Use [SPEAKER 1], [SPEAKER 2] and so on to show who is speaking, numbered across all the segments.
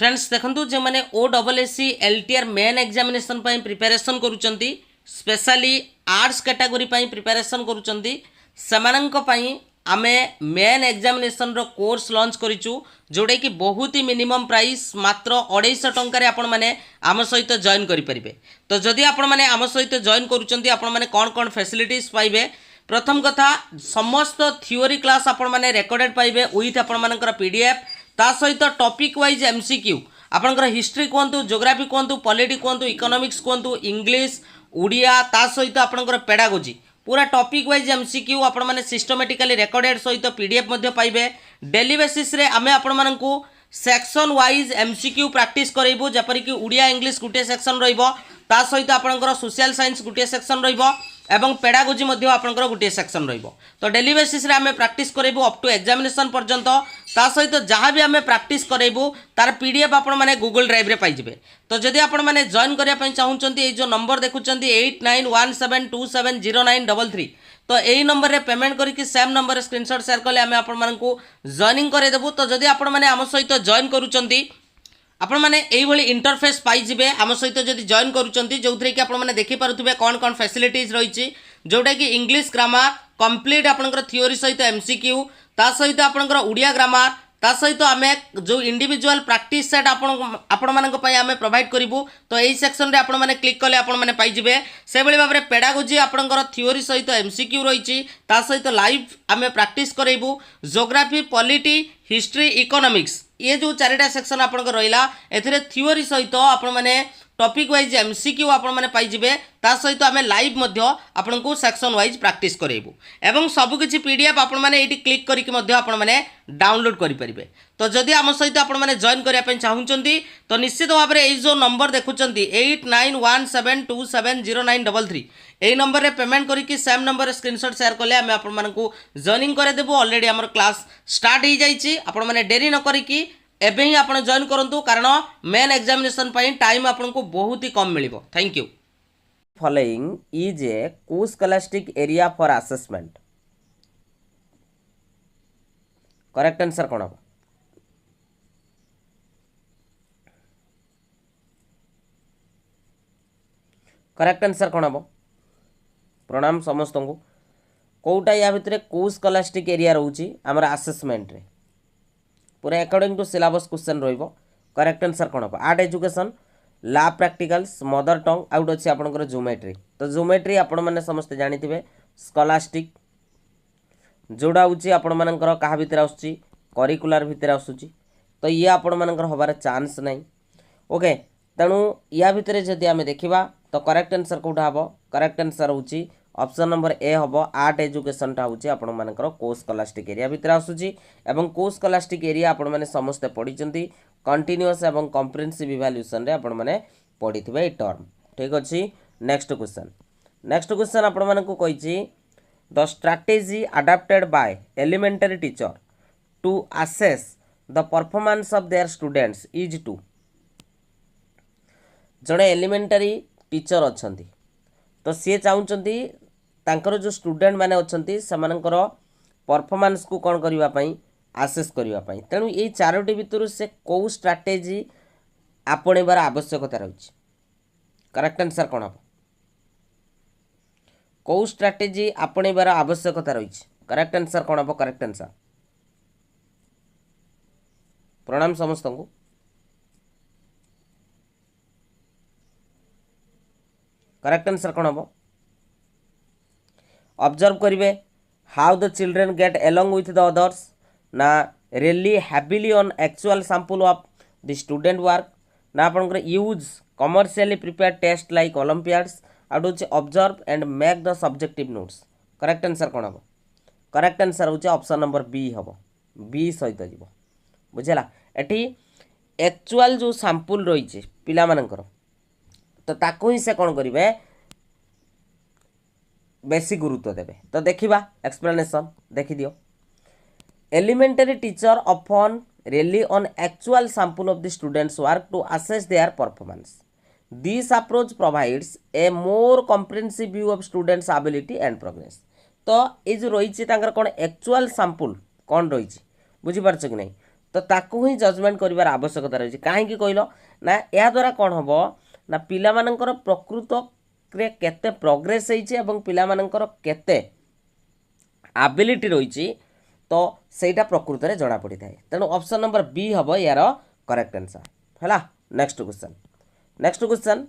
[SPEAKER 1] Friends देखंतु जे माने OSSC LTR main examination पई प्रिपरेशन करूचंती स्पेशली आर्ट्स कैटेगरी पई प्रिपरेशन करूचंती समानंक पई आमे मेन एग्जामिनेशन रो कोर्स लॉन्च करिचु जोडे कि बहुत ही मिनिमम प्राइस मात्र 250 टंका रे आपण माने आम सहित जॉइन करि परिबे। तो जदि आपण माने आम सहित जॉइन करूचंती आपण माने कोन कोन फैसिलिटीज पाइबे। प्रथम कथा समस्त थ्योरी क्लास आपण माने रेकॉर्डेड पाइबे विथ आपण मानकर पीडीएफ ता सहित टॉपिक वाइज एमसीक्यू आपनकर हिस्ट्री कहतु ज्योग्राफी कहतु पॉलिटी कहतु इकोनॉमिक्स कहतु इंग्लिश ओडिया ता सहित आपनकर पेडागोजी पूरा टॉपिक वाइज एमसीक्यू आपण माने सिस्टमैटिकली रेकॉर्डेड सहित पीडीएफ मध्ये पाइबे। डेली बेसिस रे आमे आपण मानकू सेक्शन वाइज एमसीक्यू प्रैक्टिस करइबो जेपरि कि ओडिया इंग्लिश गुटे सेक्शन रहिबो ता सहित आपनकर सोशल साइंस गुटे सेक्शन रहिबो एवं पेडागोजी मध्ये आपनकर गुटे सेक्शन रहिबो। तो डेली बेसिस रे आमे प्रैक्टिस करइबो अप टू एग्जामिनेशन पर्यंत ता सहित जहाँ भी आमे प्रैक्टिस करइबो तार पीडीएफ आपण माने गूगल ड्राइव रे पाइ जिवे। तो जदि आपण माने जॉइन करिया पई चाहुचंती ए जो नंबर देखुचंती 8917270933 तो यही नंबर रे पेमेंट करके सेम नंबर रे स्क्रीनशॉट शेयर कले आमे आपण मानकू जॉइनिंग करे देबु। तो जदि आपण माने आम सहित जॉइन करूचंती आपण माने एई भली इंटरफेस पाई जिवे आम सहित जदि जॉइन करूचंती जोथरे कि आपण माने देखि पारुथबे कोन कोन फैसिलिटीज रहिछि जोटा कि इंग्लिश ग्रामर कंप्लीट आपनकर थ्योरी सहित एमसीक्यू ता सहित आपनकर ओडिया ग्रामर ता सहित आमे जो इंडिविजुअल प्रैक्टिस सेट आपण मानक पई आमे प्रोवाइड करिवु। तो एई सेक्शन रे आपण माने क्लिक कले आपण माने पाई जिवे। से बेले भाबरे पेडागोजी आपनकर थ्योरी सहित एमसीक्यू रहिछि ता सहित लाइव आमे प्रैक्टिस करइबु। ज्योग्राफी पॉलिटी हिस्ट्री इकोनॉमिक्स ये जो चारिटा सेक्शन आपनकर रहिला एथिरे थ्योरी सहित आपण माने टॉपिक वाइज एमसीक्यू आपण माने पाई जिवे ता सहित आमे लाइव मध्य आपनको सेक्शन वाइज प्रैक्टिस करइबु एवं सब किछि पीडीएफ आपण माने एटी क्लिक करिकि मध्य आपण माने डाउनलोड करि परिबे। तो जदि आम सहित आपण माने जॉइन करिया पई चाहुचंती तो निश्चित भाव में जो नंबर देखुचंती 8917270933 एई नंबर रे पेमेंट करिकि सेम नंबर रे स्क्रीनशॉट शेयर कले आमे आपण मानकू जॉइनिंग करे देबो। ऑलरेडी हमर क्लास स्टार्ट हो जाइछि आपण माने देरी न करिकि एबे ही आपण जॉइन करंतु कारण मेन एग्जामिनेशन पई टाइम आपनको बहुत ही कम मिलिबो। Thank you.
[SPEAKER 2] Following is a coscholastic area for assessment correct answer कोन हो करेक्ट आंसर कोन हो प्रणाम समस्त को कोटा या भितर कोस्कोलास्टिक एरिया रहउची हमर असेसमेंट रे पूरा अकॉर्डिंग टू सिलेबस क्वेश्चन रहिबो। करेक्ट आंसर कोन हो art education lab practicals mother tongue out अछि आपनकर ज्योमेट्री। तो ज्योमेट्री आपण माने समस्त जानिथिबे स्कॉलास्टिक जोड़ा होची आपण मानकर कहा भितर आसुची करिकुलर भितर आसुची तो ये आपण मानकर होबार चांस नाही। ओके तेणु या भितर जदि आमे देखिबा तो करेक्ट आंसर कोठा हबो करेक्ट आंसर होची ऑप्शन नंबर ए हबो आर्ट एजुकेशन टा होची आपण मानकर कोस्कोलास्टिक एरिया भितर आसुची एवं कोस्कोलास्टिक एरिया आपण माने समस्त पढिचंती कंटीन्यूअस एवं कॉम्प्रिहेंसिव इवैल्यूएशन रे आपण माने पढिथिबे ए टर्म। ठीक अछि नेक्स्ट क्वेश्चन आपण मानकू कहिची the strategy adopted by elementary teacher to assess the performance of their students is to जड़े एलिमेंटरी टीचर अछंती तो सी चाहूँगी तांकर जो स्टूडेंट माने अछंती समानकर परफॉर्मेंस को कौन करबा पई आसेस करबा पई तेणु ये चारोटी भितर से कौ स्ट्रैटेजी आपणेबार आवश्यकता रही। करेक्ट आंसर कौन हम कौ स्ट्रैटेजी आपणेबार आवश्यकता रही। करेक्ट आंसर कौन हम करेक्ट आंसर प्रणाम समस्त को करेक्ट आंसर कौन हम ऑब्जर्व करिवे how the children get along with the others ना really heavily on actual sample of the student work ना आपनकर use commercially prepared test like olympiads आउट होची observe and make the subjective notes. Correct answer कौन हम correct answer होची option number B हम B सहित जीव बुझेला एठी एक्चुअल जो सैंपल रही पिला मानकर तो ताको ही से कौन करेंगे बेसी गुरुत्व देवे। तो देखिबा एक्सप्लेनेशन देखि दियो elementary teacher often rely on actual sample of the students work to assess their performance this approach provides a more comprehensive view of students ability and progress. तो ये जो रही कौन एक्चुअल सैंपल कौन रही बुझी पारछ कि नहीं तो ताकू ही जजमेंट करिवार आवश्यकता रही कहीं कहल ना या द्वारा कौन हम ना पिला मानकर प्रकृत रे केते प्रोग्रेस होइछि एवं पिला मानकर केते एबिलिटी रही तो सेटा प्रकृत रे जणा पड़ी थाए तेणु ऑप्शन नंबर बी हम यार करेक्ट आंसर हैला। Next question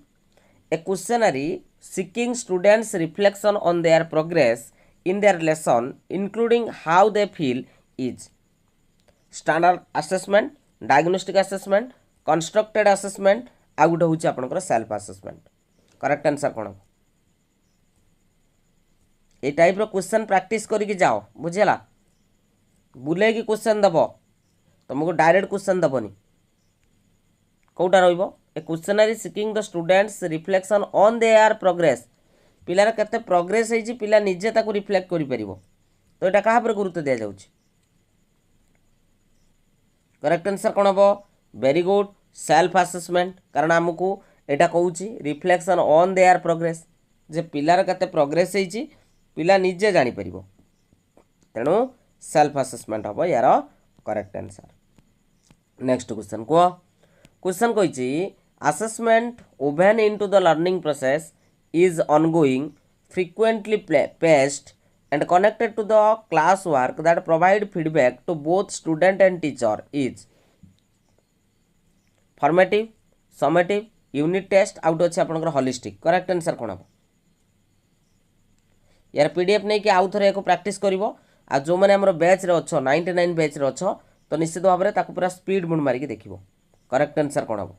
[SPEAKER 2] A questionnaire seeking students reflection on their progress in their lesson including how they feel is standard assessment, diagnostic assessment, constructed assessment आ गुटे हूँ आपंकर सेल्फ असेसमेंट। करेक्ट आंसर कौन ये type रो question practice करके जाओ बुझेला बुले की क्वेश्चन दब तुमको डायरेक्ट क्वेश्चन दबनी कौटा रहिबो a questionnaire seeking the students reflection on their progress पिलार केते प्रोग्रेस होइछि पिला निजे ताको रिफ्लेक्ट करि परिबो तो एटा कहा पर गुरुत्व दिया जाउछि। करेक्ट आंसर कौन हम वेरी गुड सेल्फ असेसमेंट कारण आमको एटा कहूछि रिफ्लेक्शन ऑन देयर प्रोग्रेस जे पिलार केते प्रोग्रेस होइछि पिला निजे जानि परिबो तेणु सेल्फ असेसमेंट हम यार करेक्ट आंसर। नेक्स्ट क्वेश्चन को question कहिछि assessment woven into the learning process is ongoing, frequently paced and connected to the classwork that provide feedback to both student and teacher is formative, summative, unit test out अच्छे आपनकर holistic। Correct answer कौन हम यार PDF नहीं कि आउ थरे एको practice करिवो आ जो माने हमर बैच रे अच्छो 99 बैच रे अच्छो तो निश्चित भाव में ताकू पूरा स्पीड मुंड मारिक देखिवो। करेक्ट आंसर कौन हम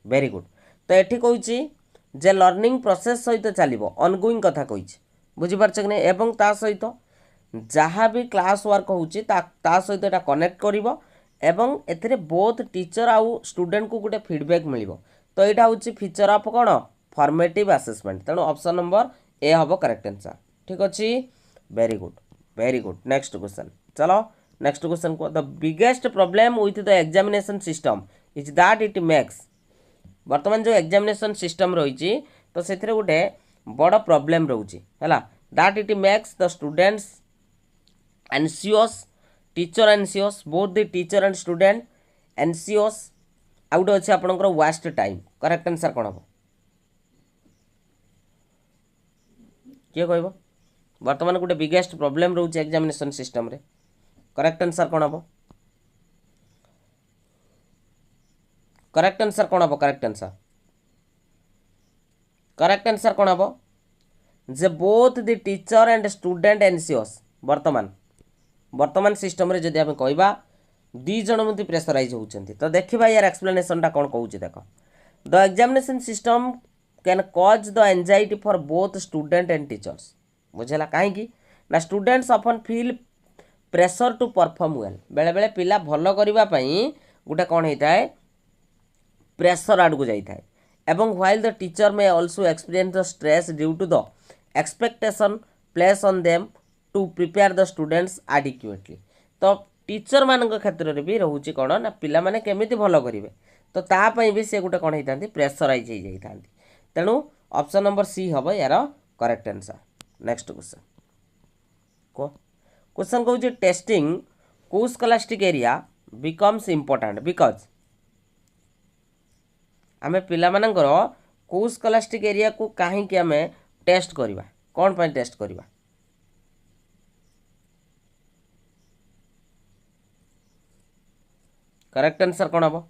[SPEAKER 2] वेरी गुड तो ये कही जे लर्निंग प्रोसेस सहित चलो ऑनगोइंग कथा कही बुझीपार कि नहीं एवं ता सहित जहाँ भी क्लास वर्क होची ता सहित एटा कनेक्ट करिवो एवं एथिरे बोथ टीचर आउ स्टूडेंट को गोटे फीडबैक मिलिवो तो यहाँ हूँ फीचर ऑफ कौन फॉर्मेटिव असेसमेंट तेणु ऑप्शन नंबर ए हम करेक्ट आंसर। ठीक अच्छे वेरी गुड। नेक्स्ट क्वेश्चन चलो नेक्स्ट क्वेश्चन को the biggest problem with the examination system is that it makes वर्तमान जो एग्जामिनेशन सिस्टम रही तो से गोटे बड़ प्रॉब्लम रोचे है that it makes the students anxious teacher anxious both the teacher and student anxious आ गोटे अच्छे आपंकर वेस्ट टाइम। करेक्ट आंसर कौन हम किए कह वर्तमान गोटे बिगेस्ट प्रॉब्लम रोचे एग्जामिनेशन सिस्टम रे। करेक्ट आंसर कौन हम करेक्ट आंसर कौन हम करेक्ट आंसर कौन हम जे both the teacher and student anxious वर्तमान सिस्टम रे जदि आम कहवा दी जन मध्य प्रेसराइज होउछंती तो देखिबा यार एक्सप्लेनेशन टा कौन कहूँ देख the examination system can cause the anxiety for both student and teachers बुझेला कहीं ना students often feel pressure to perform well बेले बेले पिला भल करबा पई गोटे कौन होता है प्रेशर आड़ को जाए एवं while the teacher may also experience the stress due to the expectation place on them to prepare the students adequately तो टीचर मान क्षेत्र में भी रोचे कौन ना पिला माने केमिति भल करेंगे तो तापाई भी से गोटे कौन होता प्रेसराइज हो जाता तेणु ऑप्शन नंबर सी हम यार correct answer. Next question question कहूँ टेस्टिंग को scholastic area becomes important because आमे पिला मानकर को स्कॉलास्टिक एरिया को कहीं आम टेस्ट करवा कौन पर टेस्ट करवा करेक्ट आंसर कौन हम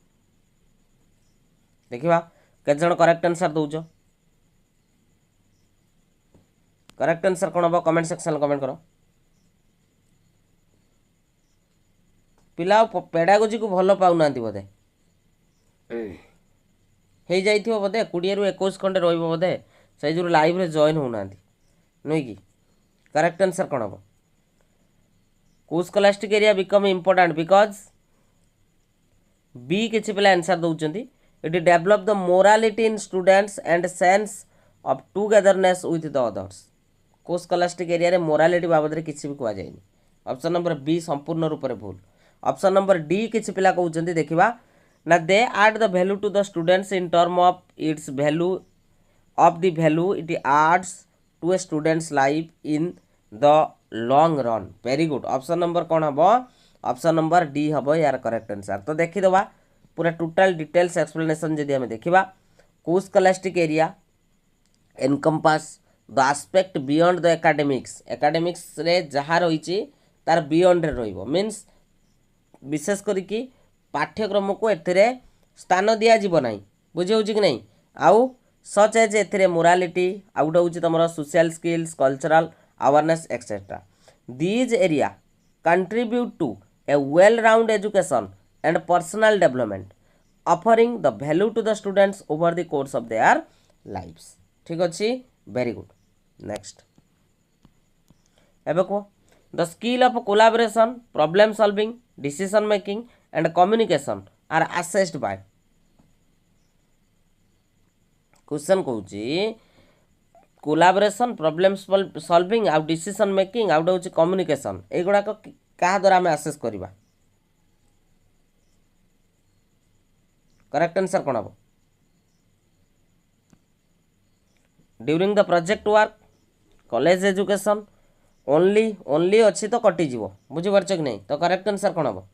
[SPEAKER 2] देखा केते जण करेक्ट आंसर दौच करेक्ट आंसर कौन हम कमेंट सेक्शन कमेंट करो पिला पेडागोजी को भल पाऊना बोधे हो जाइए बोधे 20 ରୁ 21 खंडे रोधे से जो लाइव रे जॉइन होना नुई कि करेक्ट आंसर कौन हम को scholastic area become important because be किसी पिला आंसर दौरान it develop the morality in students and sense of togetherness with the others को स्कॉलास्टिक एरिया रे मोरालिटी बाबद रे किसी भी कह जाए ऑप्शन नंबर बी संपूर्ण रूप से भूल। ऑप्शन नंबर डी किसी पिला कहते देखा ना दे add the value to the students in term of its value of the value it adds to a student's life in the long run। Very good option number कौन हम option number D हम यार correct answer. तो देखीदे पूरा total details explanation जदि आम देखा को scholastic area encompass the aspect beyond the academics रे जहाँ रही तार बियॉन्ड रे रहिबो मीन्स विशेष करिकी पाठ्यक्रम को एथिरे स्थान दिया जीव नाही बुझी होउची कि नहीं आउ सच एज एथिरे मोरालिटी आउट होउची तमरो social skills cultural awareness etcetera these area contribute to a well round education and personal development offering the value to the students over the course of their lives. ठीक अच्छे very good next एबे को the skill of collaboration problem solving decision making and communication are assessed by question कहूँ collaboration problem solving आउ decision making आउट होची communication एगुड़ाक क्या द्वारा आम आसेस करवा करेक्ट आंसर कौन हम during the project work college education only अच्छी तो कटिज बुझीपार कि नहीं तो करेक्ट आंसर कौन हम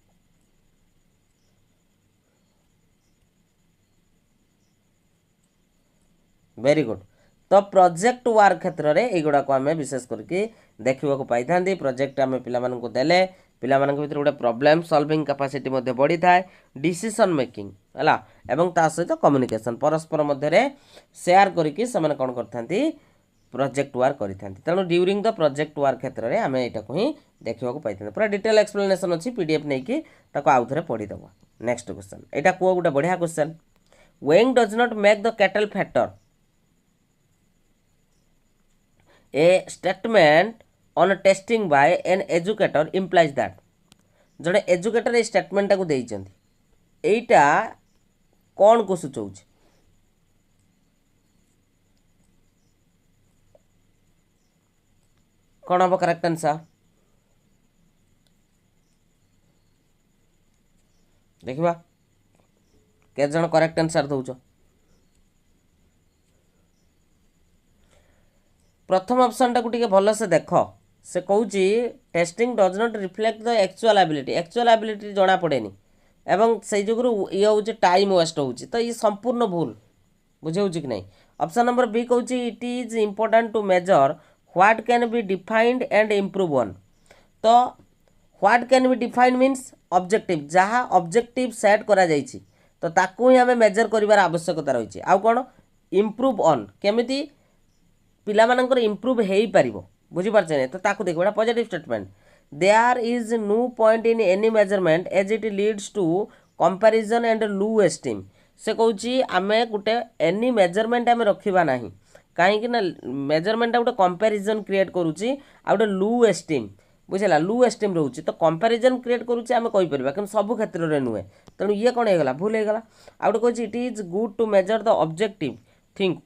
[SPEAKER 2] वेरी गुड तो प्रोजेक्ट वर्क क्षेत्र में युवा को आम विशेष करके देखा पाई था प्रोजेक्ट आम पे देले पिला भर गोटे प्रॉब्लम सॉल्विंग कैपेसिटी बढ़ी थाए डिसीजन मेकिंग है एवं ता सहित कम्युनिकेशन परस्पर मध्य शेयर करके से कौन करते प्रोजेक्ट वर्क करते तेणु ड्यूरिंग द प्रोजेक्ट वर्क क्षेत्र में आम यहाँ को ही देखा पाई पूरा डिटेल एक्सप्लेनेशन अच्छी पीडीएफ नहीं कि आउ थे पढ़ीदेव नेक्स्ट क्वेश्चन यहाँ कह गोटे बढ़िया question weighing does not make the cattle factor a statement on testing by an educator implies that जड़े एजुकेटर ए स्टेटमेंट को देइचंती एटा कौन को सूचौछ कौन हम करेक्ट आंसर देखिबा के जन करेक्ट आंसर दउछ प्रथम ऑप्शन टाक भल से देख से कहूँ testing does not reflect the actual ability जना पड़ेनी एवं से जुगुरु ये हूँ टाइम वेस्ट हो तो ये संपूर्ण भूल बुझे कि नहीं ऑप्शन नंबर बी कहूँ it is important to measure what can be defined and improve on तो what can be defined means objective जहाँ ऑब्जेक्टिव सेट करा जाइछि तो ताकू ही हमें मेजर करिवार आवश्यकता रही आउ कौन इम्प्रूव ऑन केमिति पिला मानकर इम्प्रूव हो पारिबो बुझीपारछे नहीं तो ताकू देखो positive statement there is no point in any measurement as it leads to comparison and low esteem से कहूँ आम गोटे एनी मेजरमेंट आम रखा ना कहीं मेजरमेंट गोटे कंपैरिजन क्रिएट करुच्ची आ गोटे लो एस्टीम बुझेगा लो एस्टीम रोचे तो कंपैरिजन क्रिएट करुच्चे आम कहीपर कि सब क्षेत्र में नुहे तेणु ये कौन होगा भूल होगा आ गोटे कहूँ it is good to measure the objective think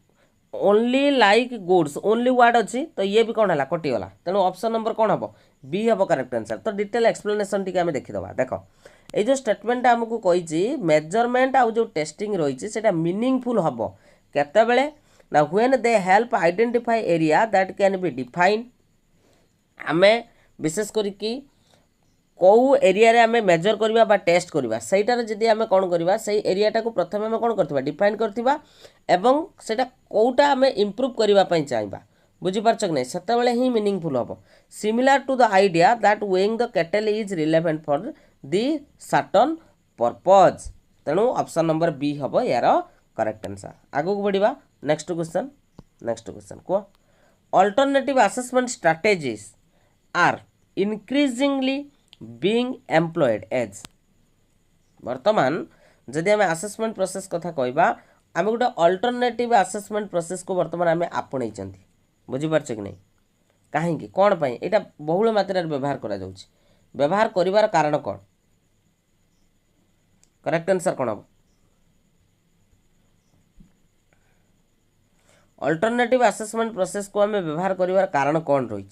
[SPEAKER 2] only like goods only word अच्छी तो ये भी कौन है कटिगला तेणु ऑप्शन नंबर कौन हम बी हम करेक्ट आंसर तो डिटेल एक्सप्लेनेशन टी आम देखीदा देख ये जो स्टेटमेंट आमको कही मेजरमेंट आउ जो टेस्टिंग रही है मीनिंगफुल हम केतबेले ना when they help identify area that can be define आम विशेष करिकी कौ एरिया रे आम मेजर करवा बा टेस्ट करवा सहीटार जदि आम कौन करवा से एरियाटा को प्रथम आम कौन करथिबा डिफाइन करथिबा एवं सेटा कोटा आम इम्प्रूव करने चाहिए बुझीपार कि नहीं सेतबेले ही मीनिंगफुल हम similar to the idea that weighing the cattle is relevant for the certain purpose तेणु ऑप्शन नंबर बी हम यार करेक्ट आंसर आगू को बढ़िया नेक्स्ट क्वेश्चन कह alternative assessment strategies are increasingly being employed as वर्तमान जदि आम असेसमेंट प्रोसेस कथा कहबा आम गोटे अल्टरनेटिव असेसमेंट प्रोसेस को वर्तमान आम आपणे बुझीपार कि नहीं कहीं कौन पाई यहाँ बहुल मात्रा व्यवहार करा जाउछि व्यवहार करिवार कारण कौन करेक्ट आंसर कौन हम अल्टरनेटिव असेसमेंट प्रोसेस को आम व्यवहार करिवार कारण कौन रही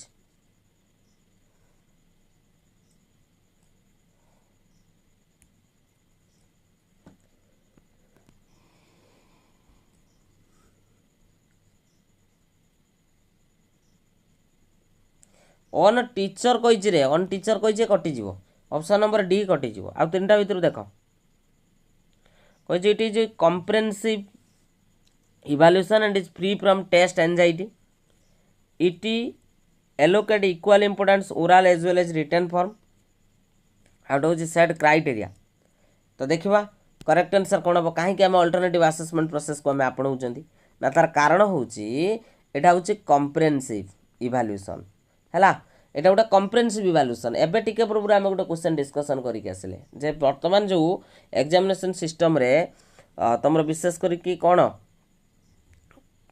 [SPEAKER 2] ऑन टीचर कही कटिज ऑप्शन नंबर डी कटिज आ तीनटा भितर देख कही it is comprehensive evaluation and is free from test anxiety it allocate equal importance oral as well as written form how to set criteria तो देखा करेक्ट आंसर कौन हम कहीं आम अल्टरनेटिव असेसमेंट प्रोसेस को आम आपणाऊँ ना तार कारण हूँ यहाँ हूँ कम्प्रेहेंसिव इवैल्यूएशन है यहाँ गोटे कम्प्रेहेंसिव इवैल्यूएशन एबे टिके पूर्व आम गोटे क्वेश्चन डिस्कसन करके आसिले जे वर्तमान जो एग्जामिनेशन सिस्टम रे तुम विशेष करके कौन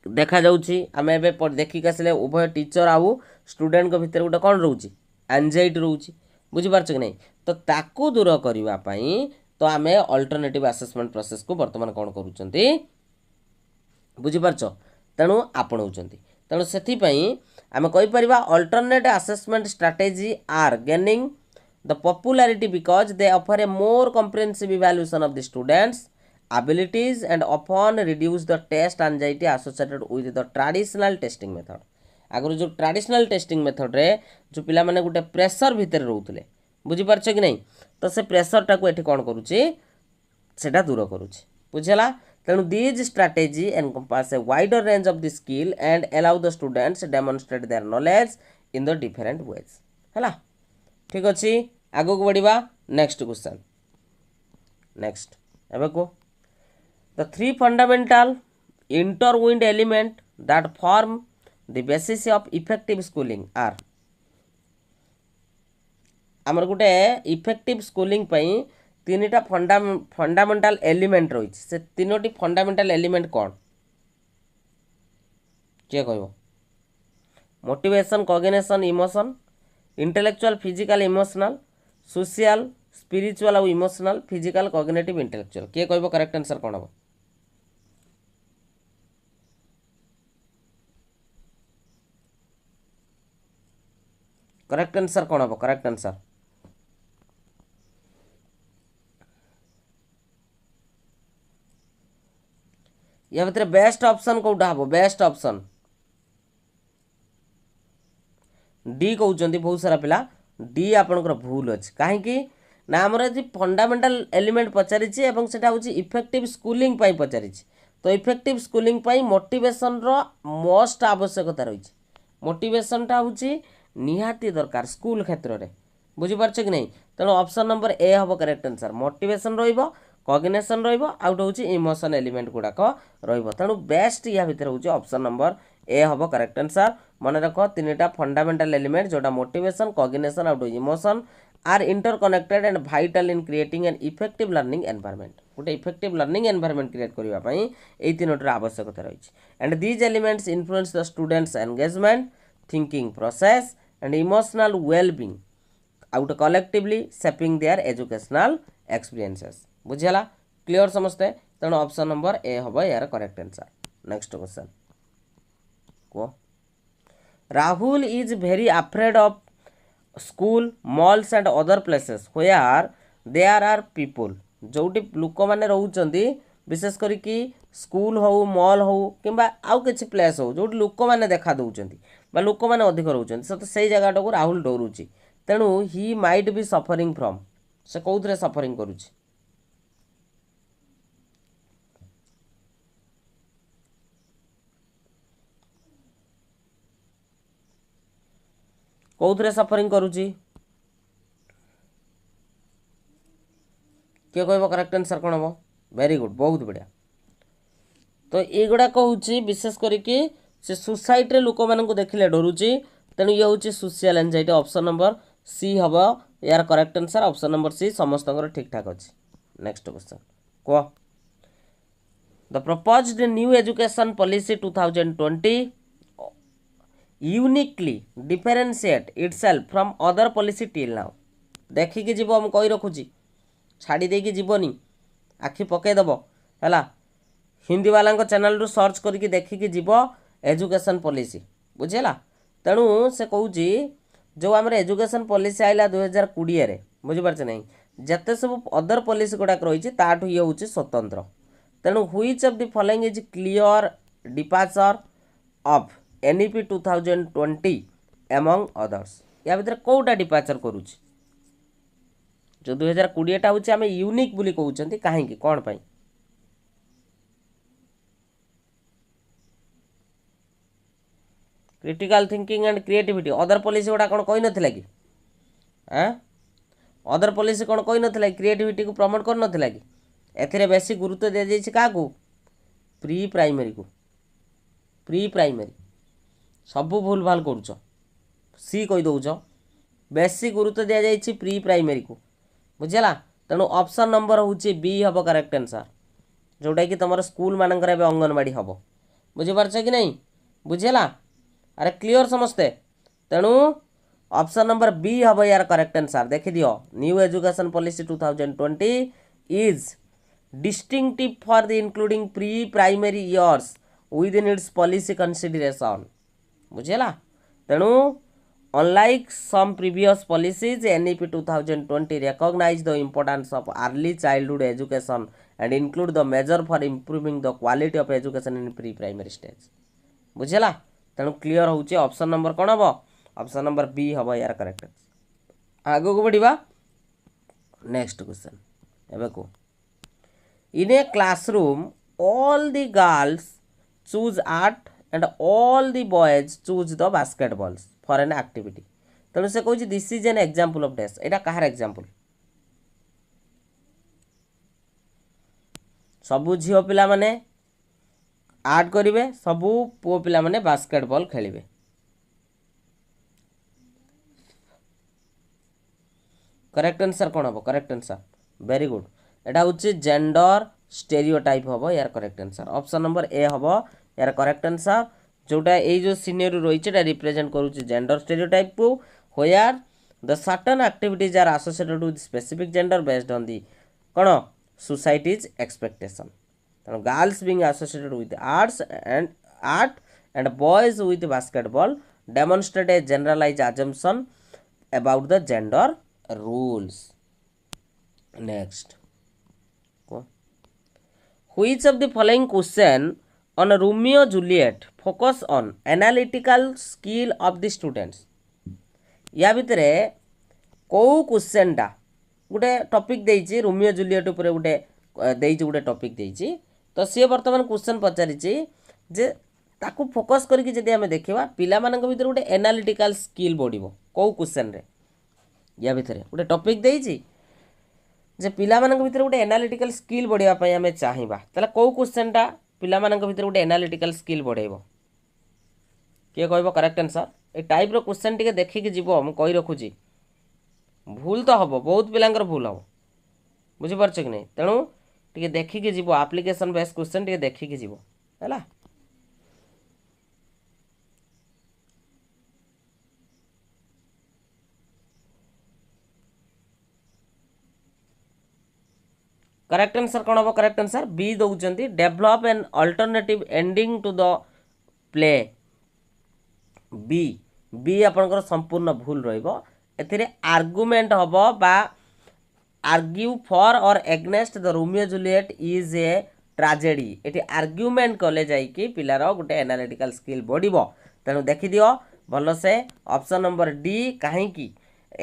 [SPEAKER 2] देखा जाऊँगी आम ए देखिक आसिले उभय टीचर आउ स्टूडेंट भितर गोटे कौन रोचे एंजाइटी रोचे बुझीपार कि नहीं तो ताकू दूर करने तो आम अल्टरनेटिव असेसमेंट प्रोसेस को बर्तमान कौन करुँच बुझीपार तेणु आपणाऊँ तेणु से आम कहीपर alternate assessment strategy are gaining the popularity because they offer a more comprehensive evaluation of the students abilities and often reduce the test anxiety associated with the traditional testing method आगु जो ट्रेडिशनल टेस्टिंग मेथड रे जो पिला माने गुटे pressure भितर रहउतले बुझी पारछ कि नहीं तो से प्रेशर टाको एठी कोन करूची सेटा दूर करूची बुझला तेणु these strategy encompass a wider range of the skill and allow the students demonstrate their knowledge in the different ways हैला ठीक अछि आगु को बढ़िबा नेक्स्ट क्वेश्चन नेक्स्ट एबे को the three fundamental intertwined element that form the basis of effective schooling are आमर गोटे इफेक्टिव स्कूलिंग पई तीनटा फंडामेंटल एलिमेंट रही से तीनोटी फंडामेंटल एलिमेंट कौन किए कहबो motivation cognition emotion intellectual physical emotional social spiritual और इमोशनल फिजिकल कॉग्निटिव इंटेलेक्चुअल किए कहबो करेक्ट आंसर कौन हम करेक्ट आंसर कौन हम करेक्ट आंसर या भितर बेस्ट ऑप्शन कोटा हम बेस्ट ऑप्शन डी कहते बहुत सारा पिला डी आपनकर भूल अच्छे कहीं ना आमर आज फंडामेंटल एलिमेंट पचारि इफेक्टिव स्कूलिंग पचारि तो इफेक्टिव स्कूलिंग मोटिवेशन रो मोस्ट आवश्यकता रही मोटिवेशनटा हूँ निहाती दरकार स्कूल क्षेत्र में बुझीपार कि नहीं तेणु ऑप्शन नंबर ए हम करेक्ट आंसर मोटिवेशन रहिबो कॉग्निशन रहिबो आउट हूँ इमोशन एलिमेंट गुड़ाक रहिबो तेणु बेस्ट या भितर हूँ ऑप्शन नंबर ए हम करेक्ट आंसर मन रख तीनटा फंडामेंटल एलिमेंट जोटा मोटिवेशन कॉग्निशन आउट emotion are interconnected and vital in creating an effective learning environment गोटे इफेक्टिव लर्निंग एनवायरनमेंट क्रिएट करने यही तीनोटर आवश्यकता रही and these elements influence the students engagement thinking process and emotional wellbeing आउट collectively shaping their educational experiences बुझीगला clear समस्ते तेणु ऑप्शन नंबर ए हम यार करेक्ट आंसर नेक्स्ट क्वेश्चन को Rahul is very afraid of school malls and other places where there are people जोटी लोक मैंने रोचंती विशेष करिकी स्कूल हो मॉल हो किंबा आउ किसी प्लेस हो जो लोक मैंने देखा दौरान बा लोक मैंने अधिक रोचंती तो से जगह को राहुल डरुची तेणु he might be suffering from से कौन सफरिंग करुची कौन सफरिंग करुची किए कह करेक्ट आंसर कौन हम वेरी गुड बहुत बढ़िया तो युवाक हूँ विशेष करके से सोसाइटी लोक मानक देखिले डरुची तेणु ये हूँ social anxiety option number C हम यार correct answer option number C समस्त ठीक ठाक अच्छे नेक्स्ट क्वेश्चन कह the proposed new education policy 2020 uniquely differentiate itself from other policy till now देखिकी जीव हम कही रखुची छाड़ी देकी जीवनी आखि पकईदेव है हिंदी वाला चैनल रू सर्च करके देखिकी जीव एजुकेशन पॉलिसी बुझेगा तेणु से कहूँ जो आम एजुकेशन पॉलिसी आइला 2020 बुझीपार नहीं जिते सब अदर पॉलिसी गुड़ाक रही ताठू ये हूँ स्वतंत्र तेणु which of the following is clear departure of NEP 2020 among others या भितर कौटा डिपार्चर करुच्ची जो 2020 टा होची आमे यूनिक बोली कहउचंती काहेकि कोन पई critical thinking and creativity other policy गुड़ा कौन कही नथिला कि अदर पॉलिसी कौन कही नथिला क्रिएटिविटी को प्रमोट कर नथिला कि एथिरे बेसी गुरुत्व दे जाइछि काकू प्री प्राइमरी को प्री प्राइमरी सबू भूल भाल करूछ सी कही दउछ बेसी गुरुत्व दे जाइछि प्री प्राइमरी को बुझला तेणु ऑप्शन नंबर होची बी हबो करेक्ट आंसर जोटा कि तुम स्कूल मानकर एवं अंगनवाड़ी हम बुझीपार कि नहीं बुझेगा अरे क्लियर समस्ते तेणु ऑप्शन नंबर बी हम यार करेक्ट आंसर देखि दियो new education policy 2020 is distinctive for the including pre primary years within its policy consideration बुझेगा तेणु unlike some previous policies NEP 2020 recognize the importance of early childhood education and include the measure for improving the quality of education in pre primary stage बुझेला तेणु clear होउचे option number कोन हबो option number B हबो यार correct आगो को बढ़िबा next question एबे को in a classroom all the girls choose art and all the boys choose the basketballs for an activity तेणु से कहूँ this is an example of dash Etah Kahar example सबू झील पिला माने आर्ट करेंगे सबू पुओ पिला माने बास्केटबॉल खेलिबे करेक्ट आंसर कौन हम करेक्ट आंसर वेरी गुड एटा होची जेंडर स्टेरियोटाइप हम यार correct answer option number A हम यार करेक्ट आंसर जोटा ये जो सीनियर रही रिप्रेजेंट करुच्ची जेंडर स्टेरियोटाइप को where the certain activities are associated with specific gender based on the कौन सोसाइटीज एक्सपेक्टेशन तेणु girls being associated with art and boys with basketball demonstrate a generalize assumption about the gender rules next which of the following question on Romeo Juliet focus on analytical skill of the students या भितर कौ question टा गोटे topic देइछि Romeo Juliet ऊपर गोटे देइछि गोटे topic देइछि तो सी वर्तमान क्वेश्चन पचारिछि जे ताकू फोकस करके जदि आमे देखिबा पिला मानक भितर गोटे एनालिटिकल स्किल बढ़िबो कौ क्वेश्चन रे या भितर गोटे टॉपिक देइछि जे पिला मानक भितर गोटे एनालिटिकल स्किल बढ़िबा पई आमे चाहिबा तला कौ क्वेश्चन टा पिला मानक भितर गोटे एनालिटिकल स्किल बढ़ेबो किए कहबो करेक्ट आंसर ए टाइप रो क्वेश्चन टिके देखिक जीवो हम कहि रखुची भूल तो हबो बहुत पिलांकर भूल हबो बुझि परछ कि नै तेणु टिके देखिक जीवो एप्लीकेशन बेस्ड क्वेश्चन टिके देखिक जीवो हैला करेक्ट आंसर कौन हम करेक्ट आंसर बी दौरान develop an alternative ending to the play B B आपनकर संपूर्ण भूल रहिबो एथिरे आर्गुमेंट हबो बा आर्ग्यू फॉर और against the Romeo Juliet is a tragedy एठी आर्गुमेंट कले जाई कि पिलार गोटे एनालिटिकल स्किल बढ़िबो तेणु देखि दियो भलो से ऑप्शन नंबर डी काहे कि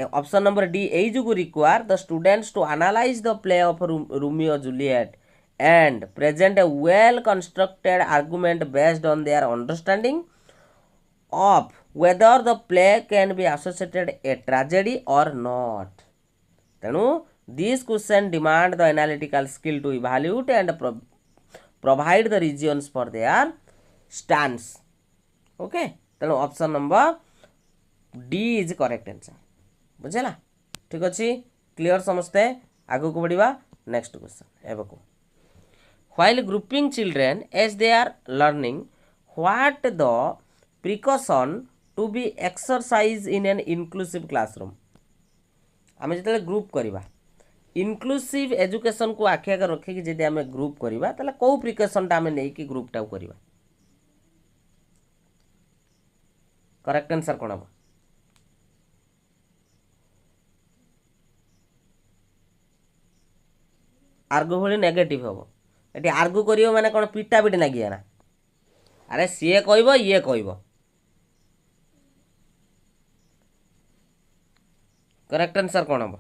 [SPEAKER 2] ऑप्शन नंबर डी ए जो require the students to analyse the play of Romeo Juliet and present a well constructed argument based on their understanding of whether the play can be associated a tragedy और not तेणु this question demand the analytical skill to evaluate and provide the reasons for their stands okay तेणु option number D is correct answer बुझेला ठीक अच्छे clear समझते आगो को बढ़िया नेक्स्ट क्वेश्चन एवं को while grouping children as they are learning what the precaution to be exercise in an inclusive classroom आम जो ग्रुप करवा इनक्लूसिव एजुकेशन को आखि आगे रखिक जब आम ग्रुप करवा ताले कौ प्रिकॉशन टा आम नहीं ग्रुप टा करवा करेक्ट आंसर कौन हम आर्गु भली नेगेटिव हम ये आर्गु करियो माने कौन पिटा पिटी नागिया ना अरे सीए कहब ये कहब करेक्ट आंसर कौन हम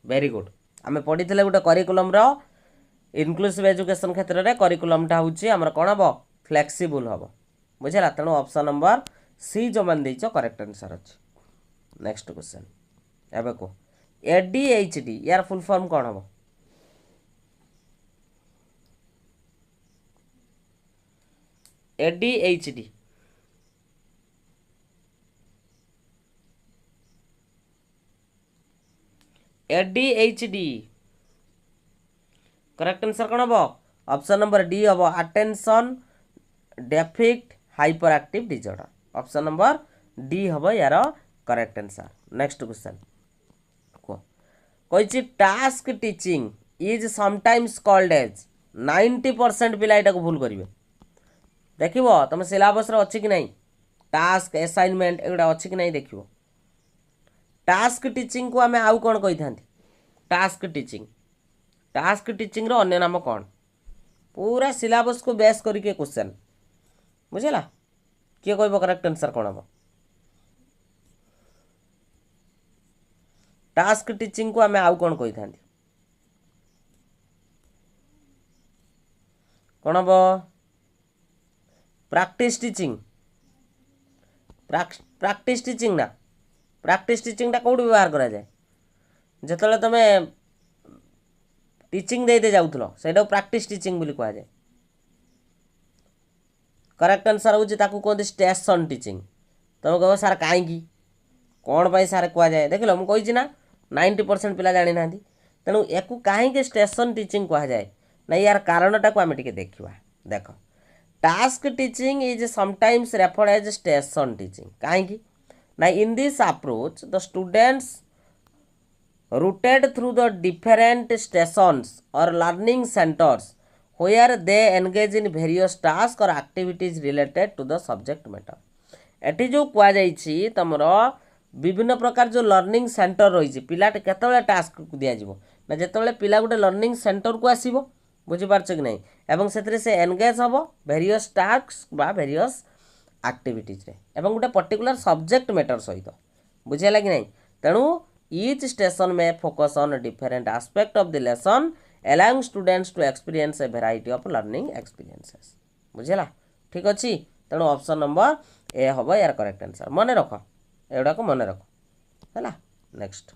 [SPEAKER 2] वेरी गुड आम पढ़ी गोटे करिकुलम रो इनक्लूसिव एजुकेशन क्षेत्र में करिकुलमटा हूँ आमर कौन हम फ्लेक्सिबल हम बुझेगा तेणु ऑप्शन नंबर सी जो मान देच करेक्ट आंसर अच्छे नेक्स्ट क्वेश्चन एवं को ADHD यार फुल फॉर्म कौन हम ADHD ADHD करेक्ट आंसर कौन हम ऑप्शन नंबर डी हम attention deficit hyper active disorder option number D हम यार करेक्ट आंसर नेक्स्ट क्वेश्चन कही task teaching is sometimes called as 90% पिला एटा को भूल करेंगे देखो तुम सिलेबस अच्छी कि नहीं टास्क असाइनमेंट एगुड़ा अच्छी कि नहीं देखो टास्क टीचिंग को आम आउ कौन कही था टास्क टीचिंग रो अन्य नाम कौन पूरा सिलेबस को बेस करके क्वेश्चन बुझेगा किए कह करेक्ट आंसर कौन हम टास्क टीचिंग को आम आउ कौन कही था कौन हम प्रैक्टिस टीचिंग प्रैक्टिस टीचिंग ना प्रैक्टिस टीचिंगटा कौट व्यवहार करा जाए जिते तुम टीचिंग देते जाऊल से प्रैक्टिस टीचिंग बोली कह जाए करेक्ट आंसर हूँ कहते स्टेशन टीचिंग तुम कह सार कहीं कौन पाई सार कह जाए देख लो मुझे ना 90% पिला जानी ना तेणु या कहीं स्टेशन टीचिंग कह जाए ना यार कारणटा को आम टे देखा देख task teaching is sometimes referred as station teaching कहीं ना in this approach the students routed through the different stations or learning centers where they engage in various tasks or activities related to the subject matter eighty जो कह जाइए तुमर विभिन्न प्रकार जो learning centre रही पिला केतले टास्क दि जाव ना जिते पिला गोटे लर्निंग सेंटर को आसो बुझीपार कि नहीं एवं से एनगेज हम भेरियस टास्क बा भेरियस एक्टिविटीज रे एवं गोटे पर्टिकुलर सब्जेक्ट मैटर सहित बुझेगा कि नहीं तेणु each station may focus on a different aspect of the lesson allowing students to experience a variety of learning experiences बुझेगा ठीक अच्छी तेणु ऑप्शन नंबर ए हम यार करेक्ट आंसर मन रख एगुड़ा को मन रख है next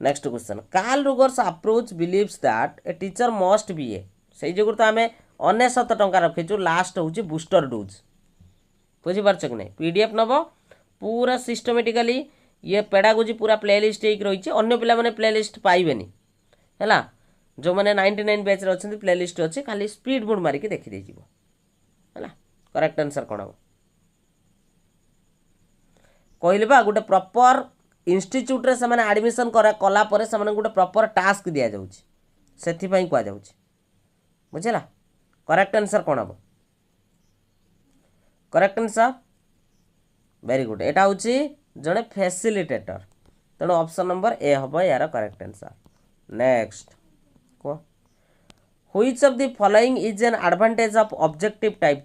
[SPEAKER 2] next question Carl Rogers approach believes that a teacher must be a से जो तो आम 99 टंका रखीचु लास्ट हूँ बूस्टर डोज बुझीपार कि नहीं PDF नब पूरा सिस्टमेटिकली ये पेडागोजी पूरा प्लेलिस्ट रही अन्य पिला माने प्लेलिस्ट पाइबेनी है जो मैंने 99 बैच अच्छे प्लेलिस्ट अच्छी खाली स्पीड बोर्ड मारिकी देखी है करेक्ट आंसर कौन हम कहले बा गोटे प्रॉपर इंस्टीट्यूट रे से एडमिशन कला परे से गोटे प्रॉपर टास्क दि जाउछि सेथि पई कह जाउछि बुझला करेक्ट आंसर कौन हम करेक्ट आंसर वेरी गुड एटा होछि जड़े फैसिलिटेटर तेणु ऑप्शन नंबर ए हम यार करेक्ट आंसर नेक्स्ट कह which of the following is an advantage of objective type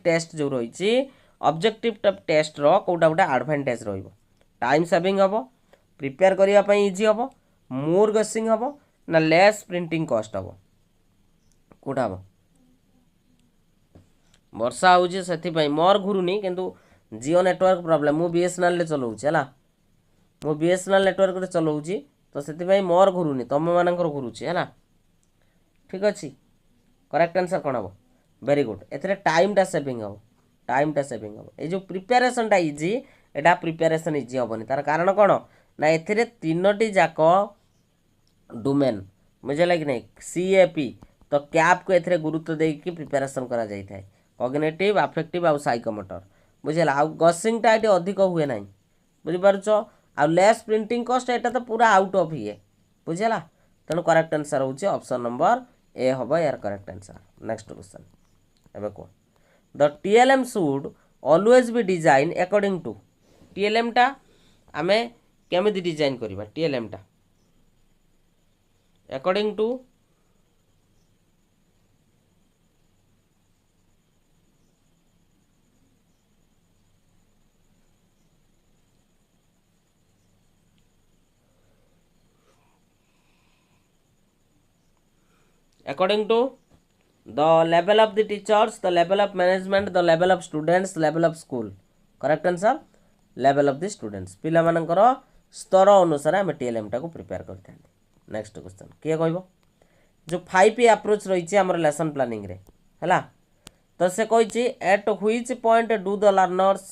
[SPEAKER 2] test जो रही ऑब्जेक्टिव टाइप टेस्ट रो कोटा गोटे एडवांटेज रहिबो टाइम सेविंग हम प्रिपेयर करिया पई इजी हम मोर गेसिंग हम ना लेस प्रिंटिंग कॉस्ट हम कोटा हम वर्षा होउछि सेथि पई मोर घुरुनी किंतु जियो नेटवर्क प्रॉब्लम मु बीएसएनएल चलाऊँ है मु बीएसएनएल नेटवर्क चलाऊँ तो से मोर घुरुनी तुम मानकर घुरुची है ठीक अच्छे करेक्ट आंसर कौन हम वेरी गुड एथरे टाइमटा सेविंग हम ये जो प्रिपेरेसनटा इजी एटा प्रिपेरेसन इजी हेनी तार कारण कौन ना एथिरे तीनोटी जाक डोमेन बुझे कि नहीं CAP तो कैप को एथिरे गुरुत्व देकी प्रिपेरेसन करा जाय थाए कॉग्निटिव अफेक्टिव आउ साइकोमोटर बुझेगा आउ गसिंगटा ये अधिक हुए ना बुझिपार आ लेस प्रिंटिंग कॉस्ट एटा तो पूरा आउट ऑफ ये बुझेगा तेणु करेक्ट आंसर हूँ ऑप्शन नंबर ए हम यार करेक्ट आंसर नेक्स्ट क्वेश्चन एवं कह the TLM should always be design according to TLM टा आम केमी डिजाइन करवा TLM टा according to according to the level of the teachers, the level of management, the level of students, level of school. Correct answer level of the students. पिला मानकर स्तर अनुसार आम टीएलएम टाको प्रिपेयर करते हैं. नेक्स्ट क्वेश्चन किए कहब जो 5P अप्रोच रही आम लेसन प्लानिंग रे है तो से कही at which point do the learners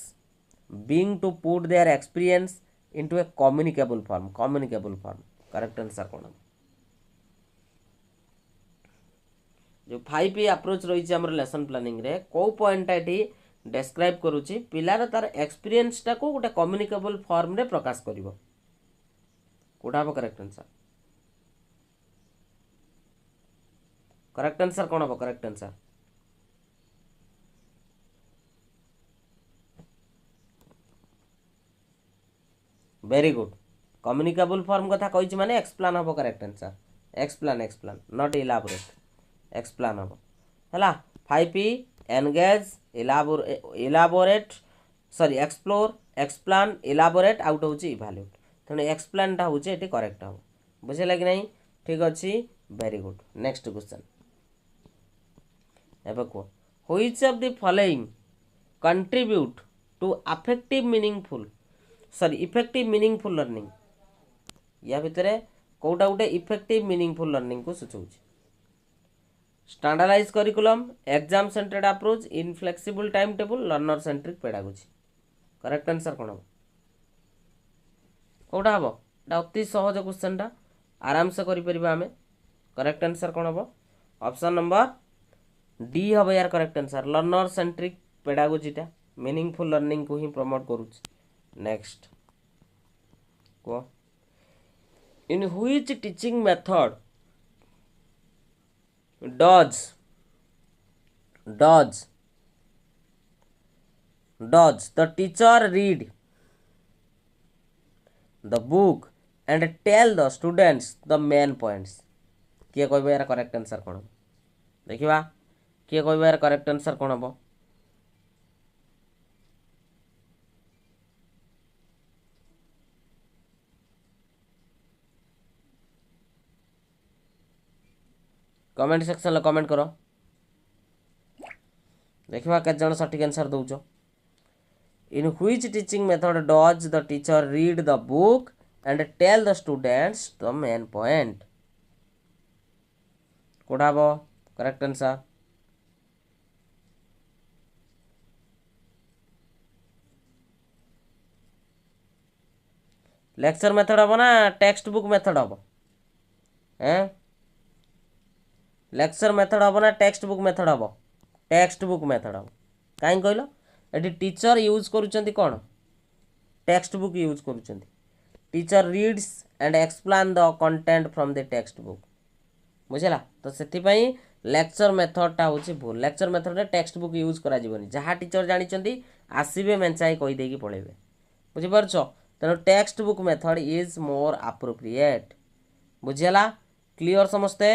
[SPEAKER 2] being to put their experience into a communicable form. Communicable form correct answer कौन जो 5P अप्रोच रही आम लेसन प्लानिंग रे को पॉइंट ये डेस्क्राइब करुच्ची पिलार तार एक्सपीरियंस टाको गोटे कम्युनिकेबल फॉर्म रे प्रकाश करिवो. कोटा हम करेक्ट आंसर. करेक्ट आंसर कौन हम correct answer very good. Communicable form कथा कही माने एक्सप्लेन हम correct answer. Explain explain not elaborate explain हम है. 5P engage elaborate sorry explore explain elaborate out हूँ इभाल्यूट तेणु एक्सप्लेनटा हूँ ये करेक्ट हम बुझेगा कि नहीं. ठीक अच्छे वेरी गुड. नेक्स्ट क्वेश्चन एवं कह which of the following contribute to affective meaningful sorry effective meaningful learning. या भितर कौटा गोटे इफेक्टिव मीनिंगफुल लर्निंग को सूचौ. Standardise curriculum exam centred approach inflexible time table learner centric pedagogy. Correct answer कौन हम कौटा हम अति सहज क्वेश्चनटा आराम से करें आम. करेक्ट आंसर कौन हम ऑप्शन नंबर डी हम यार करेक्ट आंसर. लर्नर सेंट्रिक पेडागोजीटा मीनिंगफुल लर्निंग को ही प्रमोट करुच्ची. नेक्स्ट कह in which teaching method does the teacher read the book and tell the students the main points. किए कहबे यार करेक्ट आंसर कौन देखिबा किए कहबे यार करेक्ट आंसर कौन हम कमेंट सेक्शन में कमेंट करो देखिबा के जन सठिक आंसर दउछ. In which teaching method does the teacher read the book and tell the students the main point. कोड़ा बो करेक्ट आंसर लेक्चर मेथड हम ना टेक्स्ट बुक मेथड हम लेक्चर मेथड हम ना टेक्स्ट बुक मेथड हम टेक्स्ट बुक मेथड हम कहीं कहल ये टीचर यूज करुँच कौन टेक्स्ट बुक यूज करुँच. Teacher reads and explain the content from the text book बुझेगा. तो से लेक्चर मेथडटा हूँ भूल. Lecture method text book use करा जहाँ टीचर जानी आसबे मेंचाई कहीदेकी पलैबे बुझीपार. तेणु text book method is more appropriate बुझीगला. क्लियर समस्ते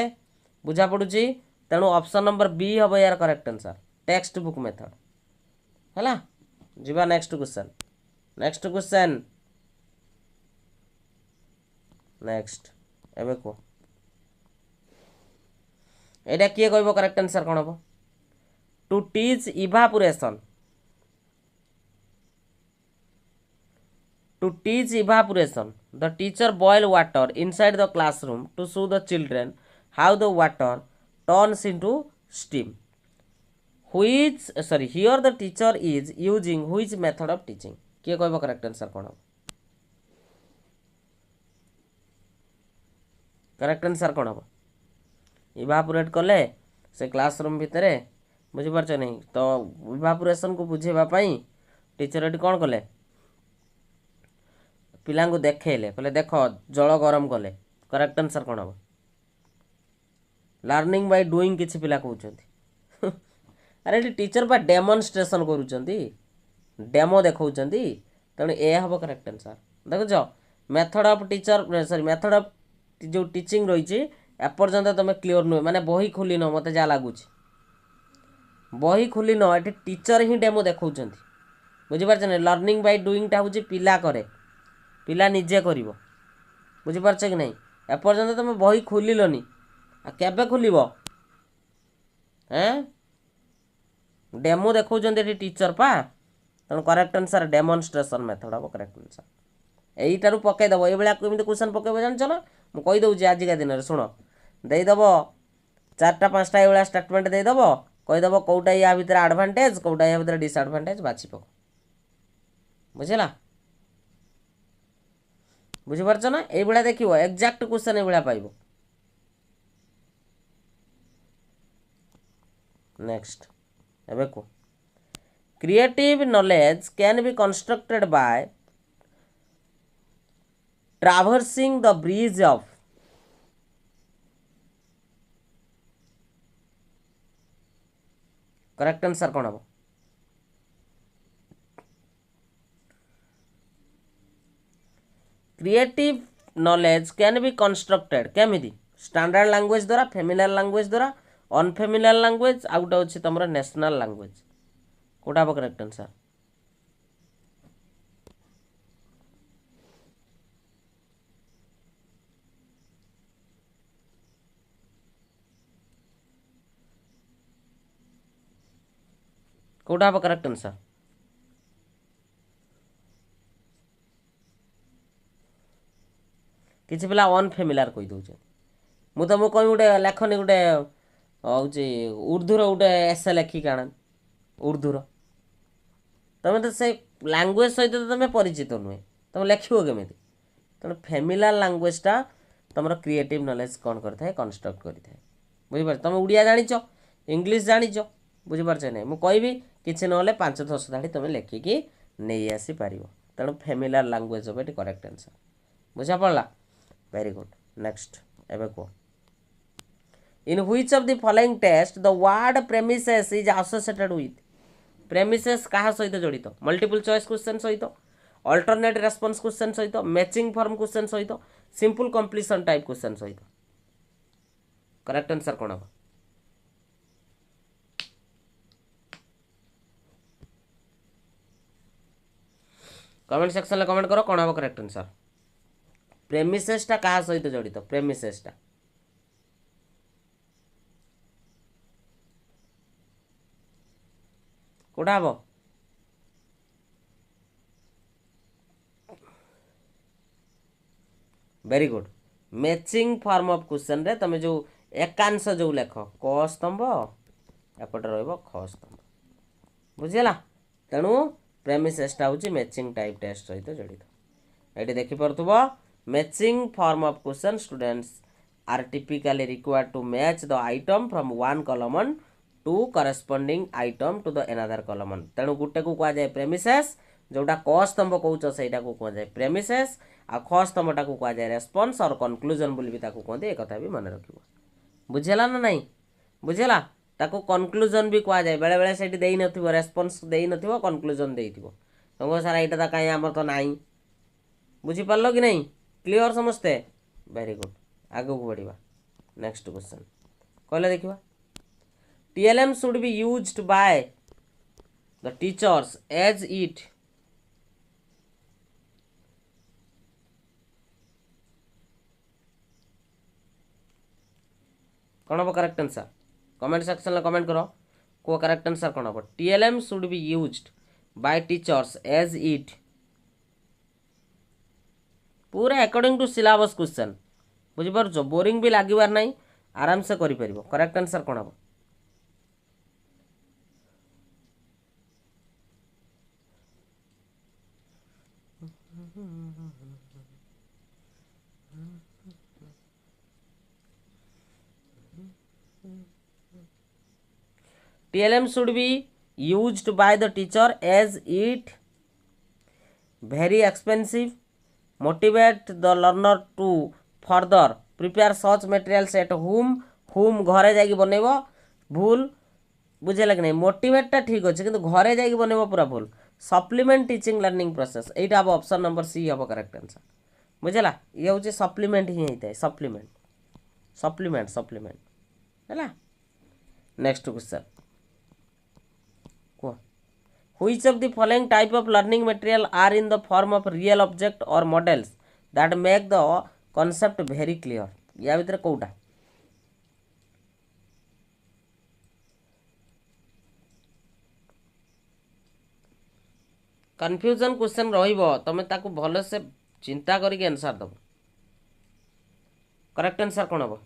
[SPEAKER 2] बुझा पड़ुची. तेणु ऑप्शन नंबर बी हम यार correct answer text book method है. जीवा next question. Next question next एबे को एटा किए कहबो करेक्ट आंसर कौन हम to teach evaporation. To teach evaporation, the teacher boil water inside the classroom to show the children how the water turns into steam. Here the teacher is using which method of teaching? किए कहबो correct answer कौन हम correct answer कौन हम evaporate कले से classroom भितर बुझीपार नहीं. तो इवापोरेशन को बुझेबा पई टीचर एटी कौन कले पिला देखले कहले देख जल गरम कले. करेक्ट आंसर कौन हम लर्निंग बाय डूइंग किसी पिला कहते. अरे टीचर बा डेमोन्स्ट्रेशन करुँच डेमो देखा तेणु ए हम करेक्ट आंसर. देखुच method of teacher sorry method of जो टीचिंग रही एपर्यंत तुम क्लीयर नुहे माने बही खोली न मत जहाँ लगुच बही खोली न ये टीचर ही डेमो देखा बुझीपार. लर्निंग बाय डूइंगटा हूँ पिला करे पिला निजे कर बुझीपार कि नहीं. एपर्यंत तुम बही खोलनी केबे खोल डेमो देखौଛନ୍ତି टीचर पा तेणु करेक्ट आंसर डेमोन्स्ट्रेशन मेथड हम करेक्ट आंसर यहीटारू पकईदेव ये केमी क्वेश्चन पकईब जान ना मुझे आजिका दिन में शुण देदेव 4टा 5टा ये स्टेटमेंट देदेव कहीदेव कौटा या भितर एडवांटेज कौटा या भितर डिसएडवांटेज बाछि पक बुझला बुझीपारछ ना ये देखो एक्जाक्ट क्वेश्चन ये पाइब नेक्स्ट एबे को creative knowledge can be constructed by traversing the bridge of correct answer कौन हम creative knowledge can be constructed केमिति स्टैंडर्ड लैंग्वेज द्वारा फेमिलियर लैंग्वेज द्वारा अनफेमिलियर लैंग्वेज आ गोटे अच्छे तुम नेशनल लैंग्वेज कौटा हम करेक्ट आंसर कौटा हम करेक्ट आंसर किसी पिला अनफेमिलियर कही दौचे मु तुमको कह गोटे लेखनी गोटे हूँ उर्दूर गोटे एसे लेखिक आण उर्दूर तुम तो से लैंग्वेज सहित तो तुम परिचित नुहे तुम लिख केमी तेणु फेमिलियर लैंग्वेजटा तुम क्रिएटिव नॉलेज कौन करता है कंस्ट्रक्ट करता है बुझीपार तुम ओडिया जानिच इंग्लिश जानिच बुझीपारछ नहीं मुझे कहबी किसी ना 5-10 धाड़ी तुम लिखिकी नहीं आसी पार तेणु फेमिलियर लैंग्वेज हम ये करेक्ट आंसर बुझा पड़ा वेरी गुड नेक्स्ट एबे को in which of the following test the word premises is associated with premises कहा सहित जड़ित मल्टीपल चॉइस क्वेश्चन सहित अल्टरनेट रेस्पॉन्स क्वेश्चन सहित मैचिंग फॉर्म क्वेश्चन सहित सिंपल कंप्लीशन टाइप क्वेश्चन सहित करेक्ट आंसर कौन हम कमेंट सेक्शन में कमेंट करो कौन हम करेक्ट आंसर प्रेमिसेसटा कहा सहित जड़ित प्रेमिसेसटा कौटा हम very good matching form of question रे तुम जो एकांश जो लेख क स्तंभ एपटे रहिबो ख स्तंभ बुझिला तेणु प्रेमिसेसटा हूँ मैचिंग टाइप टेस्ट सहित जड़ित ये देखिपे matching form of question students are typically required to match the item from one column to corresponding item to the another column तेणु गोटे को कह जाए प्रेमिसेस जोटा क स्तंभ कौच से कह जाए प्रेमिसेस आ ख स्तंभटा को कह जाए रेस्पॉन्स और कंक्लूजन बोली भी कहते एक कथा भी मन रखिबो बुझेला ना नहीं बुझेला ताको कंक्लूजन भी कह जाए बेले बेले सेठी देई नथिबो रेस्पॉन्स देई नथिबो कंक्लूजन देइथिबो तुमको सारा एटा ता काई हमर तो नाही बुझी पारलो कि नहीं क्लियर समझते वेरी गुड आगो को बढ़िबा नेक्स्ट क्वेश्चन कहले देखिबा TLM should be used by the teachers as it कौन हम करेक्ट आंसर कमेंट सेक्शन में कमेंट करो को करेक्ट आंसर कौन हम TLM should be used by teachers as it पूरा अकॉर्डिंग टू सिलेबस क्वेश्चन बुझीपार बोरिंग भी लगे ना आराम से करें करेक्ट आंसर कौन हम TLM should be used by the teacher as it very expensive motivate the learner to further prepare such materials at whom घरे जाइए बनइब भूल बुझे लगे नहीं मोटिवेटटा ठीक अच्छे किंतु घरे जाइए बनइब पूरा भूल सप्लीमेंट टीचिंग लर्निंग प्रोसेस एटा हम ऑप्शन नंबर सी हम करेक्ट आंसर बुझेला ये हूँ सप्लीमेंट ही होता है सप्लीमेंट सप्लीमेंट सप्लीमेंट है next question Which of the following type of learning material are in the form of real object or models that make the concept very clear या भितर Kota confusion question रहिबो तमे ताकू भल से चिंता करके आंसर दबो। करेक्ट आंसर कोन हबो?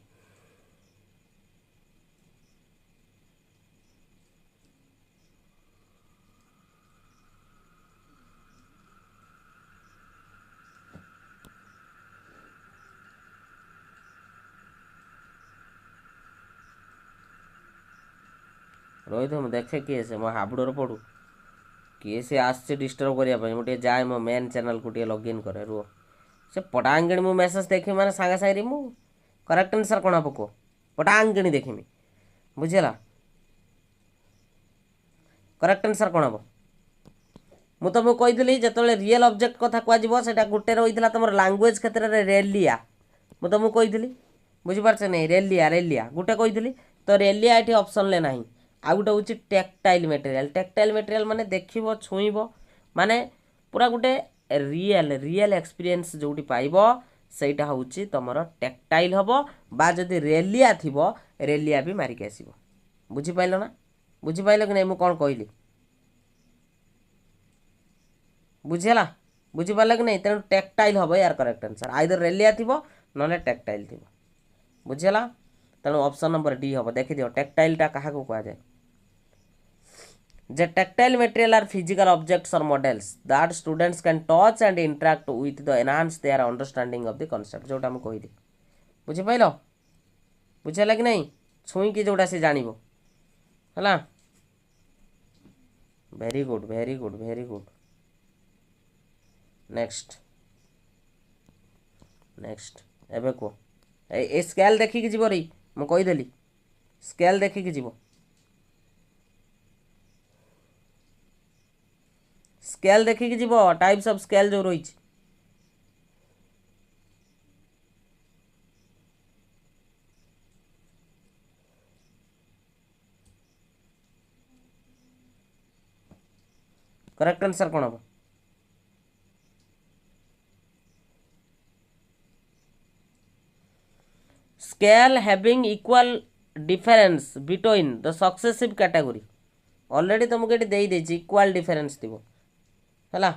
[SPEAKER 2] रोहित हम देखे किए से मो हाबुडर पड़ू किए से आसছে डिस्टर्ब करिया पई मोटे जाय मो मेन चैनल को टे लॉगिन करे रुओ से पटांगणी मु मेसेज देखि माने सागा साइरी मु करेक्ट आंसर कोन हबो को पटांगणी देखिमी बुझिला करेक्ट आंसर कोन हबो मु तुमको कहितली जतले रियल ऑब्जेक्ट कथा को आजिबो सेटा गुटे रहितला तमर लैंग्वेज क्षेत्र रे रेलिया मु तुमको कहितली बुझि पारछ नै रेलिया रेलिया गुटे कहितली तो रेलिया एठी ऑप्शन ले नाही आ गोटे हूँ टेक्टाइल मटेरियल माने देखिबो छुईबो माने पूरा गोटे रियल एक्सपीरियंस जोटी पाइबो सेटा होउची तमरो टेक्टाइल हबो बा जदी रेलिया थिबो रेलिया भी मारिक आसीबो बुझि पाइलो ना बुझि पाइलो कि नै मु कोन कहली बुझिला बुझि पाइलो कि नै तेन टेक्टाइल हबो यार करेक्ट आंसर आइदर रेलिया थिबो नले टेक्टाइल थिबो बुझिला तेणु ऑप्शन नंबर डी हम देखी दियो टेक्टाइल टा कहा को कहा जाए जे tactile material are physical objects और models that students can touch and interact with the enhance their understanding of the concept जोटा हम कहिली बुझि पाइलो बुझला कि नहीं छुई कि जोटा से जानिबो हला very good very good very good next next एबे को ए स्केल देखि कि जीवो रे मु कहि देली स्केल देखि कि जीवो स्केल देखि कि जीवो टाइप्स ऑफ स्केल जो रही करेक्ट आंसर कोन हबो scale having equal difference between the successive category already तुमको ये दे देछि इक्वल डिफरेंस थिबो हला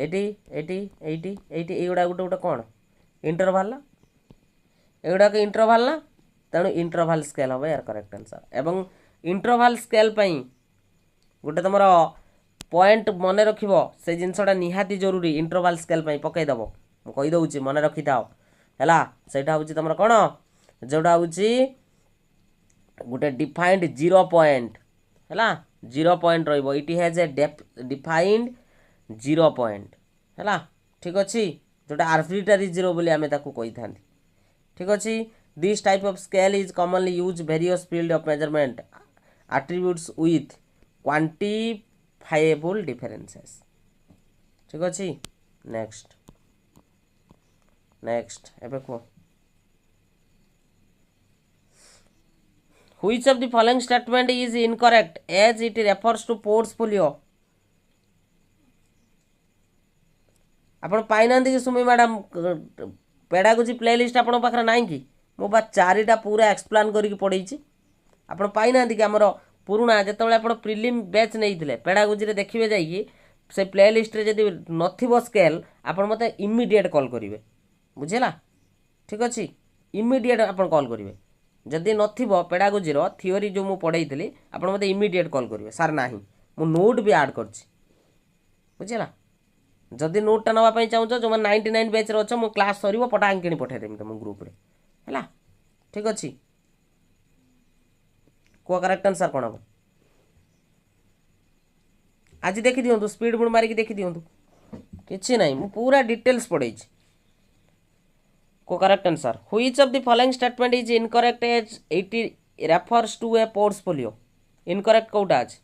[SPEAKER 2] एटी एटी एटी एटी एगुडा गुटे गुटे कोन इंटरवल ना एगुडा के इंटरवल ना तेणु इंटरवल स्केल हबो यार करेक्ट आंसर एवं इंटरवल स्केल पई गुटे तुमर पॉइंट मन रखिबो से जिनसटा निहाती जरूरी इंटरवल स्केल पई पकई दबो म कहि दउछि मन रखि थाओ हला सेटा होछि तमर कोन जोडा होछि गुटे डिफाइंड 0 पॉइंट हला 0 पॉइंट रहिबो it has a defined 0 point हला ठीक अछि जोटा आर्बिट्ररी 0 बोली हमें ताकू कहि थांती ठीक अछि this type of scale is commonly use various field of measurement attributes with quantifiable differences ठीक अछि नेक्स्ट नेक्स्ट एबे को which of the following statement is incorrect as it refers to portfolio आपण पाइनांती कि सुमी मैडम पेडागोजी प्लेलिस्ट आपण पाखरे नाही कि मो बा चारिटा पूरा एक्सप्लेन करिक पढैछि आपण पाइनांती कि हमर पुरुना जेतबेले आपण प्रिलिम बैच नैथिले पेडागोजी रे देखिबे जाई कि से प्लेलिस्ट रे जदी नथिबो स्केल आपण मते इमीडिएट कॉल करिवे बुझिला ठीक अछि इमीडिएट आपण कॉल करिवे जदि नथिबो पेडागोजी रो थ्योरी जो मु पढैथिली आपण मते इमीडिएट कॉल करिवे सर नाही मु नोट भी ऐड करछि बुझिला जदि नोट नवा पई चाहू जो 99 बैच रो छ मु क्लास सरीबो पटा अंकिनी पठै देम तुम ग्रुप रे हला ठीक अछि को करेक्ट आंसर कोन हो आज देखि दियंतु स्पीड बुड मारी कि देखि दियंतु किछि नाही मु पूरा डिटेल्स पढैछि को correct answer which of the following statement is incorrect as it refers to a portfolio incorrect कोटा अछि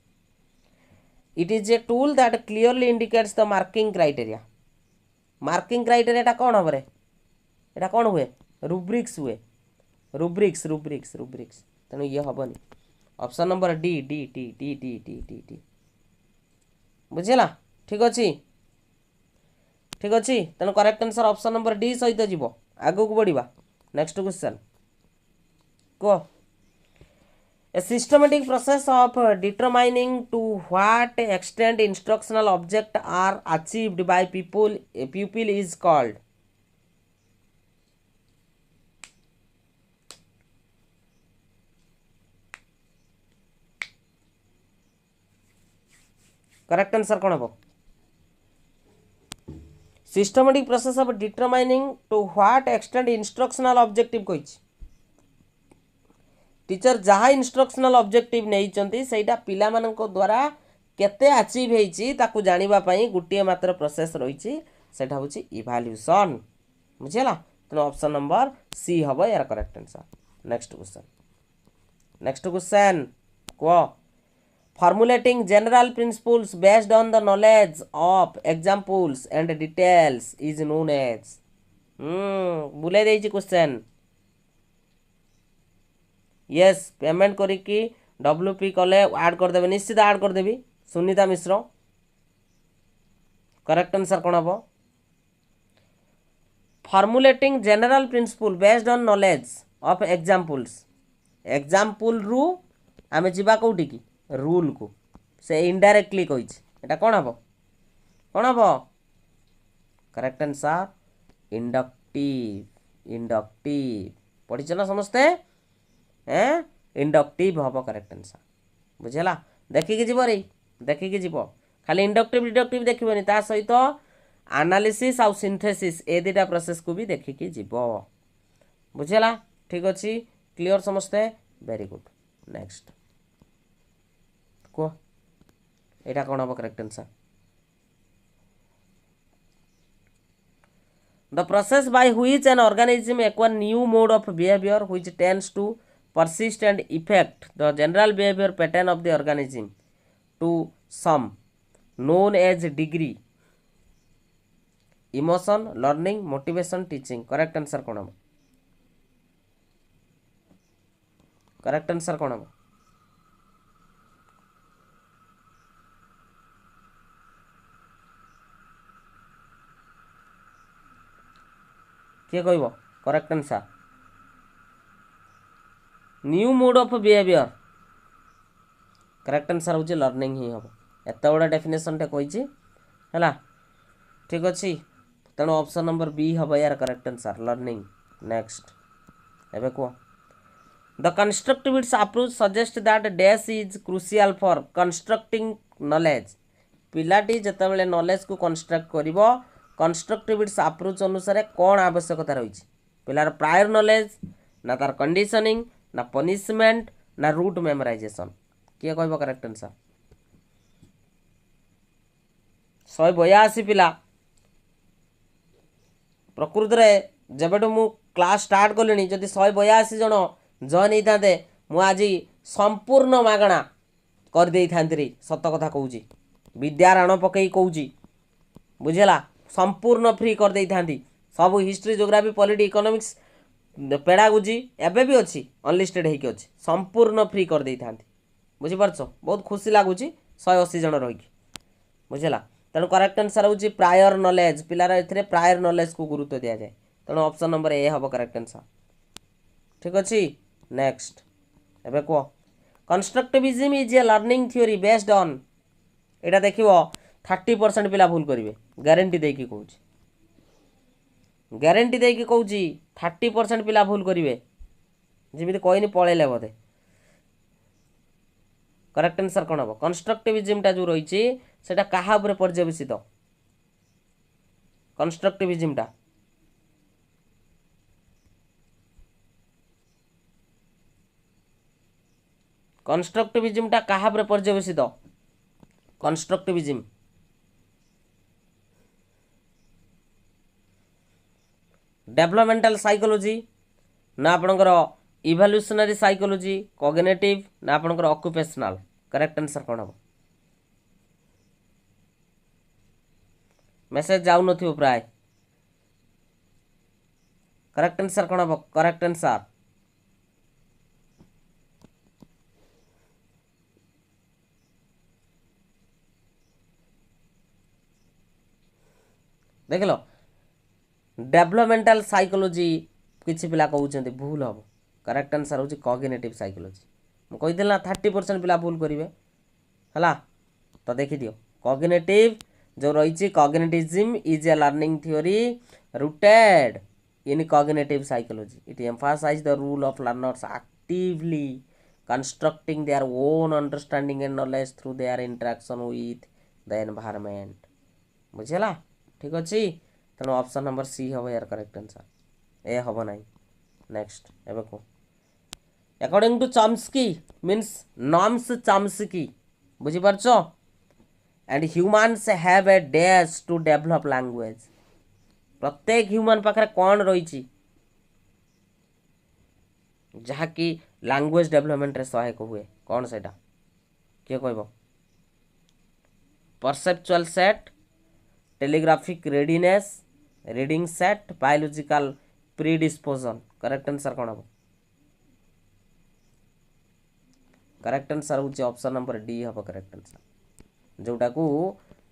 [SPEAKER 2] it is a tool that clearly indicates the marking criteria marking criteria टा कोन हबरे एटा कोन हुए rubrics हुए rubrics तने ये हबनी option number D D T T T T T T बुझिला ठीक अछि तने correct answer option number D सहित जीवो आगो को बढ़िबा नेक्स्ट क्वेश्चन को A systematic process of determining to what extent instructional objects are achieved by people a pupil is called. Correct answer कौन हम? Systematic process of determining to what extent instructional objective कही teacher जहाँ instructional objective नहीं सेटा पिला मानक द्वारा केते अचीव होईची ताकू जानिबा पई गुटिए मात्र प्रोसेस रही सेटा होची इवैल्यूएशन बुझेला तो ऑप्शन नंबर सी हबो यार करेक्ट आंसर नेक्स्ट क्वेश्चन को formulating general principles based on the knowledge of examples and details is known as बुले देइची क्वेश्चन यस पेमेंट करिकी डब्ल्यूपी कले ऐड कर देबे निश्चित ऐड कर देबी सुनीता मिश्र करेक्ट आंसर कोन हबो formulating general principle based on knowledge of example रु आमे जिबा कोठी की रूल को से इनडायरेक्टली कहिछि एटा कोन हबो करेक्ट आंसर इंडक्टिव पढिछ ना समस्ते इंडक्टिव हम करेक्ट आंसर बुझेला देखिकी जीव रे देखिकी जीव खाली इंडक्टिव डिडक्टिव देखिबनी ता सहित एनालिसिस आउ सिंथेसिस ए दुटा प्रोसेस को भी देखिकी जीव बुझेला ठीक अछि क्लियर समस्ते वेरी गुड नेक्स्ट को एटा कोन हम correct answer the process by which an organism acquire new mode of behavior which tends to persist and affect the general behavior pattern of the organism to some known as degree emotion learning motivation teaching correct answer कोन हम correct answer कोन हम किए कहब correct answer new mode of behaviour correct answer हूँ learning ही हम एत बड़ा definition टे कही है ठीक अच्छे तेणु ऑप्शन नंबर बी हम यार करेक्ट आंसर लर्निंग नेक्स्ट एबे कह the constructivist approach suggest that dash is crucial for constructing knowledge पिलाटी जितेबाला नॉलेज को कंस्ट्रक्ट करिवो कंस्ट्रक्टिविस्ट अप्रोच अनुसार कौन आवश्यकता रही पिलार प्रायर नॉलेज ना तार कंडीशनिंग ना पनिशमेंट ना रूट मेमोराइजेशन किए कहब करेक्ट आंसर 182 पिला प्रकृत में जब मु क्लास स्टार्ट कली जदि 182 जन जॉइन होता मुझे संपूर्ण मागणा कर दे था सत कथा कहूँ विद्या राण पकई कहूँ बुझेला संपूर्ण फ्री कर दे था सब history geography polity economics pedagogy एबे भी अच्छी अनलिस्टेड होगी अच्छी संपूर्ण फ्री कर दे था बुझीपार बहुत खुशी लगुच 180 जन रही बुझेला तेणु करेक्ट आंसर हूँ प्रायर नॉलेज पिलार ए प्रायर नॉलेज को गुरुत्व दि जाए तेणु ऑप्शन नंबर ए हम करेक्ट आंसर ठीक अच्छे नेक्स्ट एबे कह constructivism is a learning theory based on एटा देखिवो 30% पिला भूल करेंगे ग्यारंटी देकी कहूँ ग्यारंटी देकी कहूँ 30% पिला भूल करेंगे जमी कहनी पलैले बोधे करेक्ट आंसर कौन हम कंस्ट्रक्टिविज्मटा जो रही है क्या पर्यवेसित कंस्ट्रक्टिविज्मटा कंस्ट्रक्टिविज्मटा क्या पर्यवेसित कंस्ट्रक्टिविज्म डेवलपमेंटल साइकोलॉजी ना आपणकर इवोल्यूशनरी साइकोलॉजी कॉग्निटिव ना आपणकर ऑक्युपेशनल करेक्ट आंसर कौन हम मेसेज जाऊ नथिबो प्राय करेक्ट आंसर कौन हम करेक्ट आंसर देख लो डेवलपमेंटल साइकोलॉजी किसी पिला कहते भूल हम करेक्ट आंसर हूँ कॉग्निटिव साइकोलॉजी कही ना 30% पिला भूल करेंगे है। तो देखिदियो कॉग्निटिव जो रही cognitism is a learning theory rooted in cognitive psychology. It emphasise the role of learners actively constructing their own understanding and knowledge through their interaction with the environment. बुझेला ठीक अच्छे। तेणु ऑप्शन नंबर सी हम यार correct answer, ए हम ना। Next एबे को according to Chomsky means norms Chomsky बुझीपारछ and humans have a dash to develop language. प्रत्येक ह्यूमन पाखे कौन रही जहाँकि लैंग्वेज डेवलपमेंट रे सहायक हुए कौन से किए कह perceptual set telegraphic readiness reading set biological predisposition. Correct answer कौन हम करेक्ट आंसर हूँ ऑप्शन नंबर डी हम करेक्ट आंसर जोटा को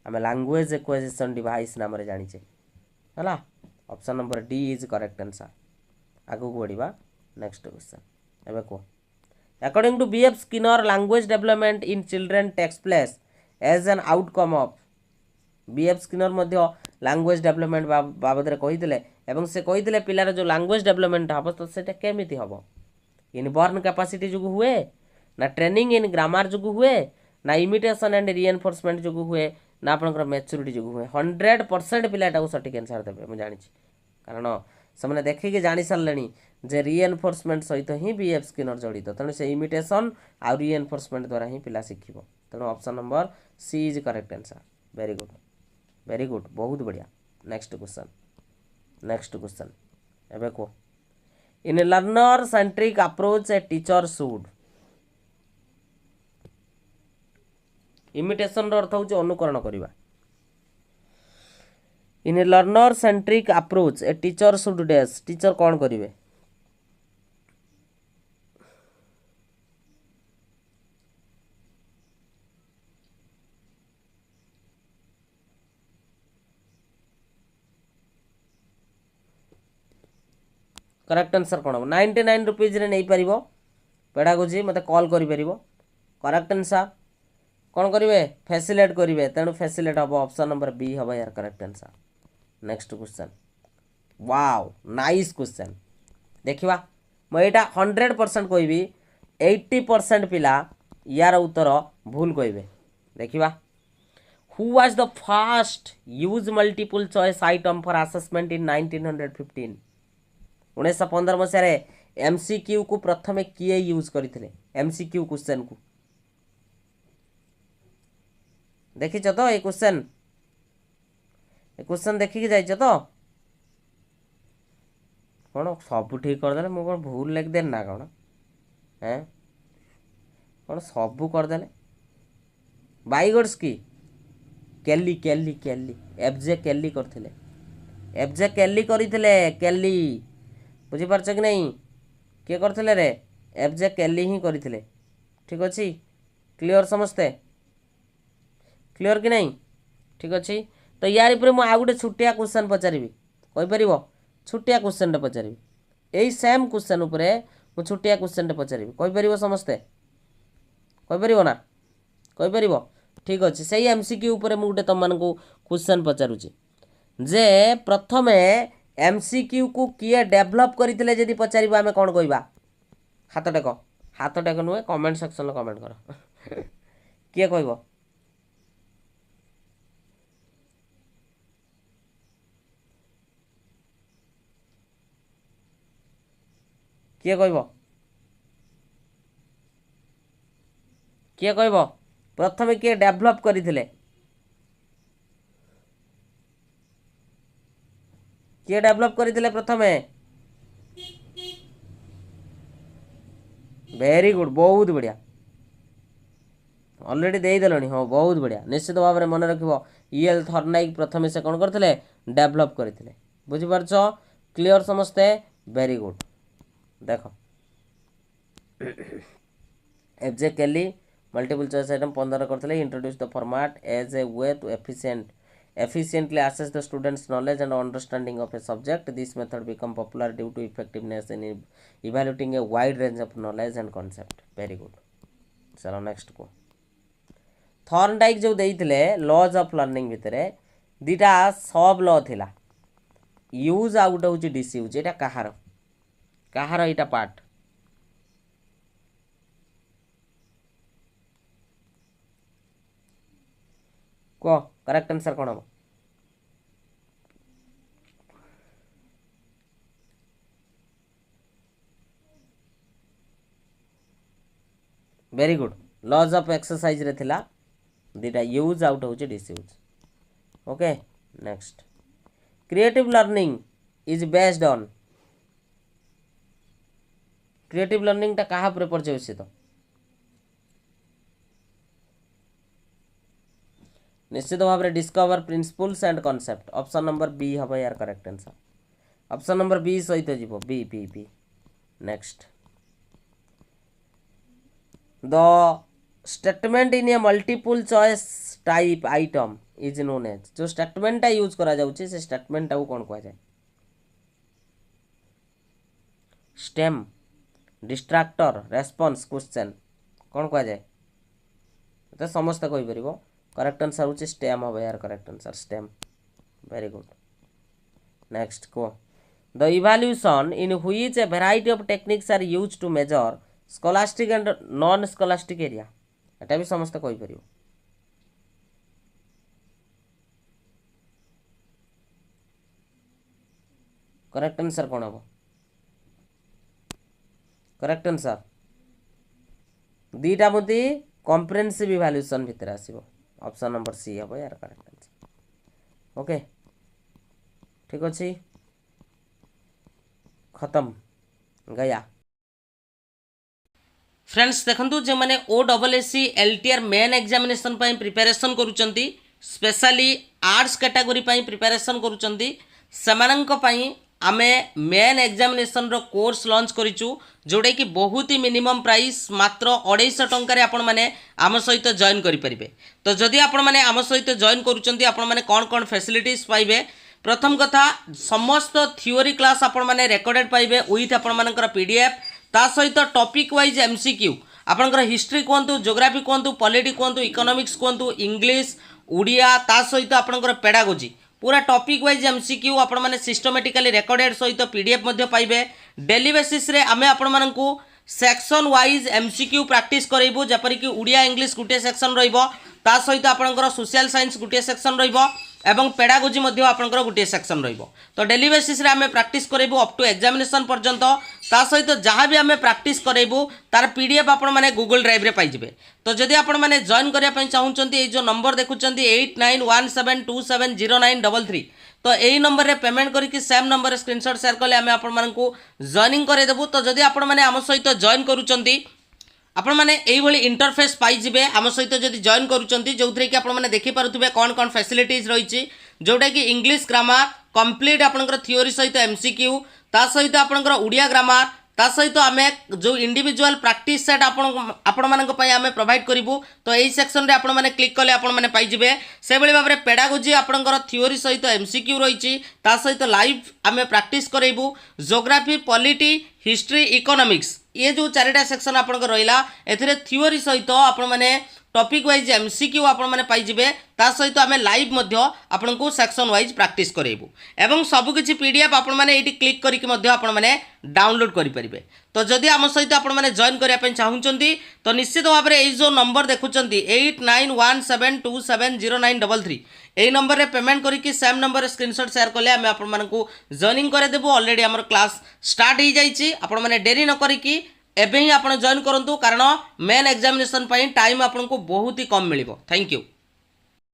[SPEAKER 2] आम लैंग्वेज एक्विजिशन डिवाइस नाम जानीचे है। Option number D is correct answer. आगू बढ़ा नेक्स्ट क्वेश्चन एबे को according to B F Skinner language development in children takes place as an outcome of. B F Skinner मध्य लैंग्वेज डेवलपमेंट बाबद कही से कही पिलार जो लैंग्वेज डेवलपमेंट हम तो सेटा केमिति हम इनबॉर्न कैपेसिटी जो हुए ना ट्रेनिंग इन ग्रामर जो हुए ना इमिटेशन एंड रिएनफोर्समेंट जो हुए ना आपंकर मैच्योरिटी जो हुए 100% पिलाटा सठिक आंसर देवे मुझे जानी कारण से देखिए जानी सारे जे रिएनफोर्समेंट सहित ही बी एफ स्किनर जड़ित तेणु से इमिटेशन आ रिएनफोर्समेंट द्वारा ही पिला शिखिब तेणु option number C is correct answer. Very good बहुत बढ़िया। नेक्स्ट क्वेश्चन एबे को in a learner centric approach a teacher should. Imitation अर्थ हूँ अनुकरण करवा। In a learner centric approach a teacher should dash teacher कौन करेंगे करेक्ट आंसर कौन हम 99 रुपीज नहीं पार पेडागोजी मत कॉल कर करेक्ट आंसर कौन करेंगे फैसिलेट करेंगे तेणु फैसिलेट हम ऑप्शन नंबर बी हम यार correct answer. Next question wow nice question देखा मुझे 100% कहबी 80% पिला यार उत्तर भूल कहे देखा who was the first use multiple choice item for assessment in 1915। 1915 Masih MCQ को प्रथमे किए यूज करते एमसीक्यू क्वेश्चन को देखीच तो ये क्वेश्चन देखिकी जाइछ तो कौन सब ठीक करदे मु कौन भूल लिखदे ना कौन हैं कौन सब करदे बाइगर्स की केली केली केली एफजे केली करथिले एफजे केली करिथिले केली बुझीपारछ कि नहीं किए करथिले रे एफजे केली ही करथिले ठीक अच्छी क्लियर समस्ते क्लियर कि नहीं ठीक अच्छे। तो यार पर मुझे गोटे छुटिया क्वेश्चन पचारि कहीपर छुटिया क्वेश्चन पचारि यही सेम क्वेश्चन उपरे मुझे छुटिया क्वेश्चन पचारि कहीपर समस्ते कहीपर ना कहीपर ठीक अच्छे से एमसीक्यू उपरे मुझे गोटे तुम को क्वेश्चन पचारुची जे प्रथमे एमसीक्यू को किए डेभलप करते जदि पचार आम कौन कहवा हाथ टेक नुहे कमेंट सेक्शन कमेंट कर किए कह किए कह प्रथमे किए डेभलप करते किए डेभलप करते प्रथमे वेरी गुड बहुत बढ़िया ऑलरेडी देदेल हाँ बहुत बढ़िया निश्चित भाव में मन रख ईएल थर्नाइक प्रथमे से कौन करते डेभलप करते बुझीपारछ क्लियर समस्ते वेरी गुड देख एफजे केली मल्टीपल चॉइस आइटम 15 करते introduce the format as a way to efficiently assess the students knowledge and understanding of a subject. This method become popular due to effectiveness in evaluating a wide range of knowledge and concept. Very good. चलो next को Thorndike जो देइथिले laws of learning भितर दीटा सब law थिला use आ गोटे हूँ disuse एटा कहार कहार एटा part को correct answer कौन हम very good laws of exercise रे थिला दीटा यूज आउट हूँ disuse okay next creative learning is based on creative learning टा कहा पर पर्यवेसित निश्चित भाव में discover principles and concept option number B हम यार correct answer option number B सहित जीव B B B next the statement in a multiple choice type item is known as जो स्टेटमेंट यूज करा जाउची से स्टेटमेंट कौन कह जाए स्टेम डिस्ट्राक्टर रेस्पॉन्स क्वेश्चन कौन कह जाए तो समस्त कहि परिबो करेक्ट आंसर होची स्टेम हो यार correct answer stem very good next को the evaluation in which a variety of techniques are used to measure scholastic and non scholastic area एटा भी समस्त कहि परिबो करेक्ट आंसर कौन हम करेक्ट आंसर दीटा मुदी कॉम्प्रिहेंसिव इवैल्यूएशन भितर आसीबो ऑप्शन नंबर सी हम यार करेक्ट आंसर ओके ठीक अच्छे खत्म गया
[SPEAKER 1] फ्रेंड्स देखंतु जे माने OSSC LTR मेन एग्जामिनेशन पई प्रिपरेशन करूचंती स्पेशली आर्ट्स कैटेगरी पई प्रिपरेशन करूचंती समानंक पई आमे मेन एग्जामिनेशन रो कोर्स लॉन्च करिचु जोडे कि बहुत ही मिनिमम प्राइस मात्र 250 टंका रे आपण माने आम सहित जॉइन करि परिबे तो जदि आपण माने आम सहित जॉइन करूचंती आपण माने कोन कोन फैसिलिटीज पाइबे प्रथम कथा समस्त थ्योरी क्लास आपण माने रिकॉर्डेड पाइबे विथ आपण मानकर पीडीएफ ता सहित टॉपिक वाइज एमसीक्यू आपनकर हिस्ट्री कहतु ज्योग्राफी कहतु पॉलिटी कहतु इकोनॉमिक्स कहतु इंग्लिश ओडिया ता सहित आपनकर पेडागोजी पूरा टॉपिक वाइज एमसीक्यू आपण माने सिस्टमैटिकली रिकॉर्डेड सहित पीडीएफ मध्ये पाइबे डेली बेसिस रे आमे आपण मानकू सेक्शन वाइज एमसीक्यू प्रैक्टिस करइबो जेपरि कि ओडिया इंग्लिश गुटे सेक्शन रहिबो ता सहित आपनकर सोशल साइंस गुटे सेक्शन रहिबो एवं पेडागोजी मध्ये आपनकर गुटे सेक्शन रहिबो तो डेली बेसिस रे आमे प्रैक्टिस करइबो अप टू एग्जामिनेशन पर्यंत ता सहित जहाँ भी आमे प्रैक्टिस करइबो तार पीडीएफ आपण माने गूगल ड्राइव रे पाइजिबे तो जदि आपण माने जॉइन करिया पई चाहुचंती ए जो नंबर देखुचंती 8917270933 तो यही नंबर रे पेमेंट करके सेम नंबर स्क्रीनशॉट शेयर कले आमे आपण मानकू जॉइनिंग करे देबु तो जदि आपण माने आम सहित जॉइन करूचंती आपण माने एई भली इंटरफेस पाई जिबे आम सहित जदि जॉइन करूचंती जोथरे कि आपण माने देखि पारुथबे कोन कोन फैसिलिटीज रहिछि जोटा कि इंग्लिश ग्रामर कंप्लीट आपनकर थ्योरी सहित एमसीक्यू ता सहित आपनकर ओडिया ग्रामर ता सहित आमे जो इंडिविजुअल प्रैक्टिस सेट आपण मानक पई आमे प्रोवाइड करिवु तो एई सेक्शन रे आपण माने क्लिक कले आपण माने पाई जिबे से बेले बाबरे पेडागोजी आपनकर थ्योरी सहित एमसीक्यू रहिछि ता सहित लाइव आमे प्रैक्टिस करइबु ज्योग्राफी पॉलिटी हिस्ट्री इकोनॉमिक्स ये जो चारिटा सेक्शन आपनकर रहिला एथिरे थ्योरी सहित आपण माने टॉपिक वाइज एमसीक्यू आपण माने पाई जिबे ता सहित आमे लाइव मध्य आपण को सेक्शन वाइज प्रैक्टिस करइबु एवं सब किछि पीडीएफ आपण माने एठी क्लिक करिक मध्य आपण माने डाउनलोड करि परिबे तो जदि आम सहित आपण माने जॉइन करिया पई चाहुचंती तो निश्चित भाव में एई जो नंबर देखुचंती 8917270933 एई नंबर रे पेमेंट करिक सेम नंबर स्क्रीनशॉट शेयर कले आमे आपण मानकू जॉइनिंग करे देबो ऑलरेडी हमर क्लास स्टार्ट ही जाईची आपण माने देरी न करिक एबे ही आपण जॉइन करंतु कारण मेन एग्जामिनेशन पई टाइम आपन को बहुत ही कम मिलिबो थैंक यू।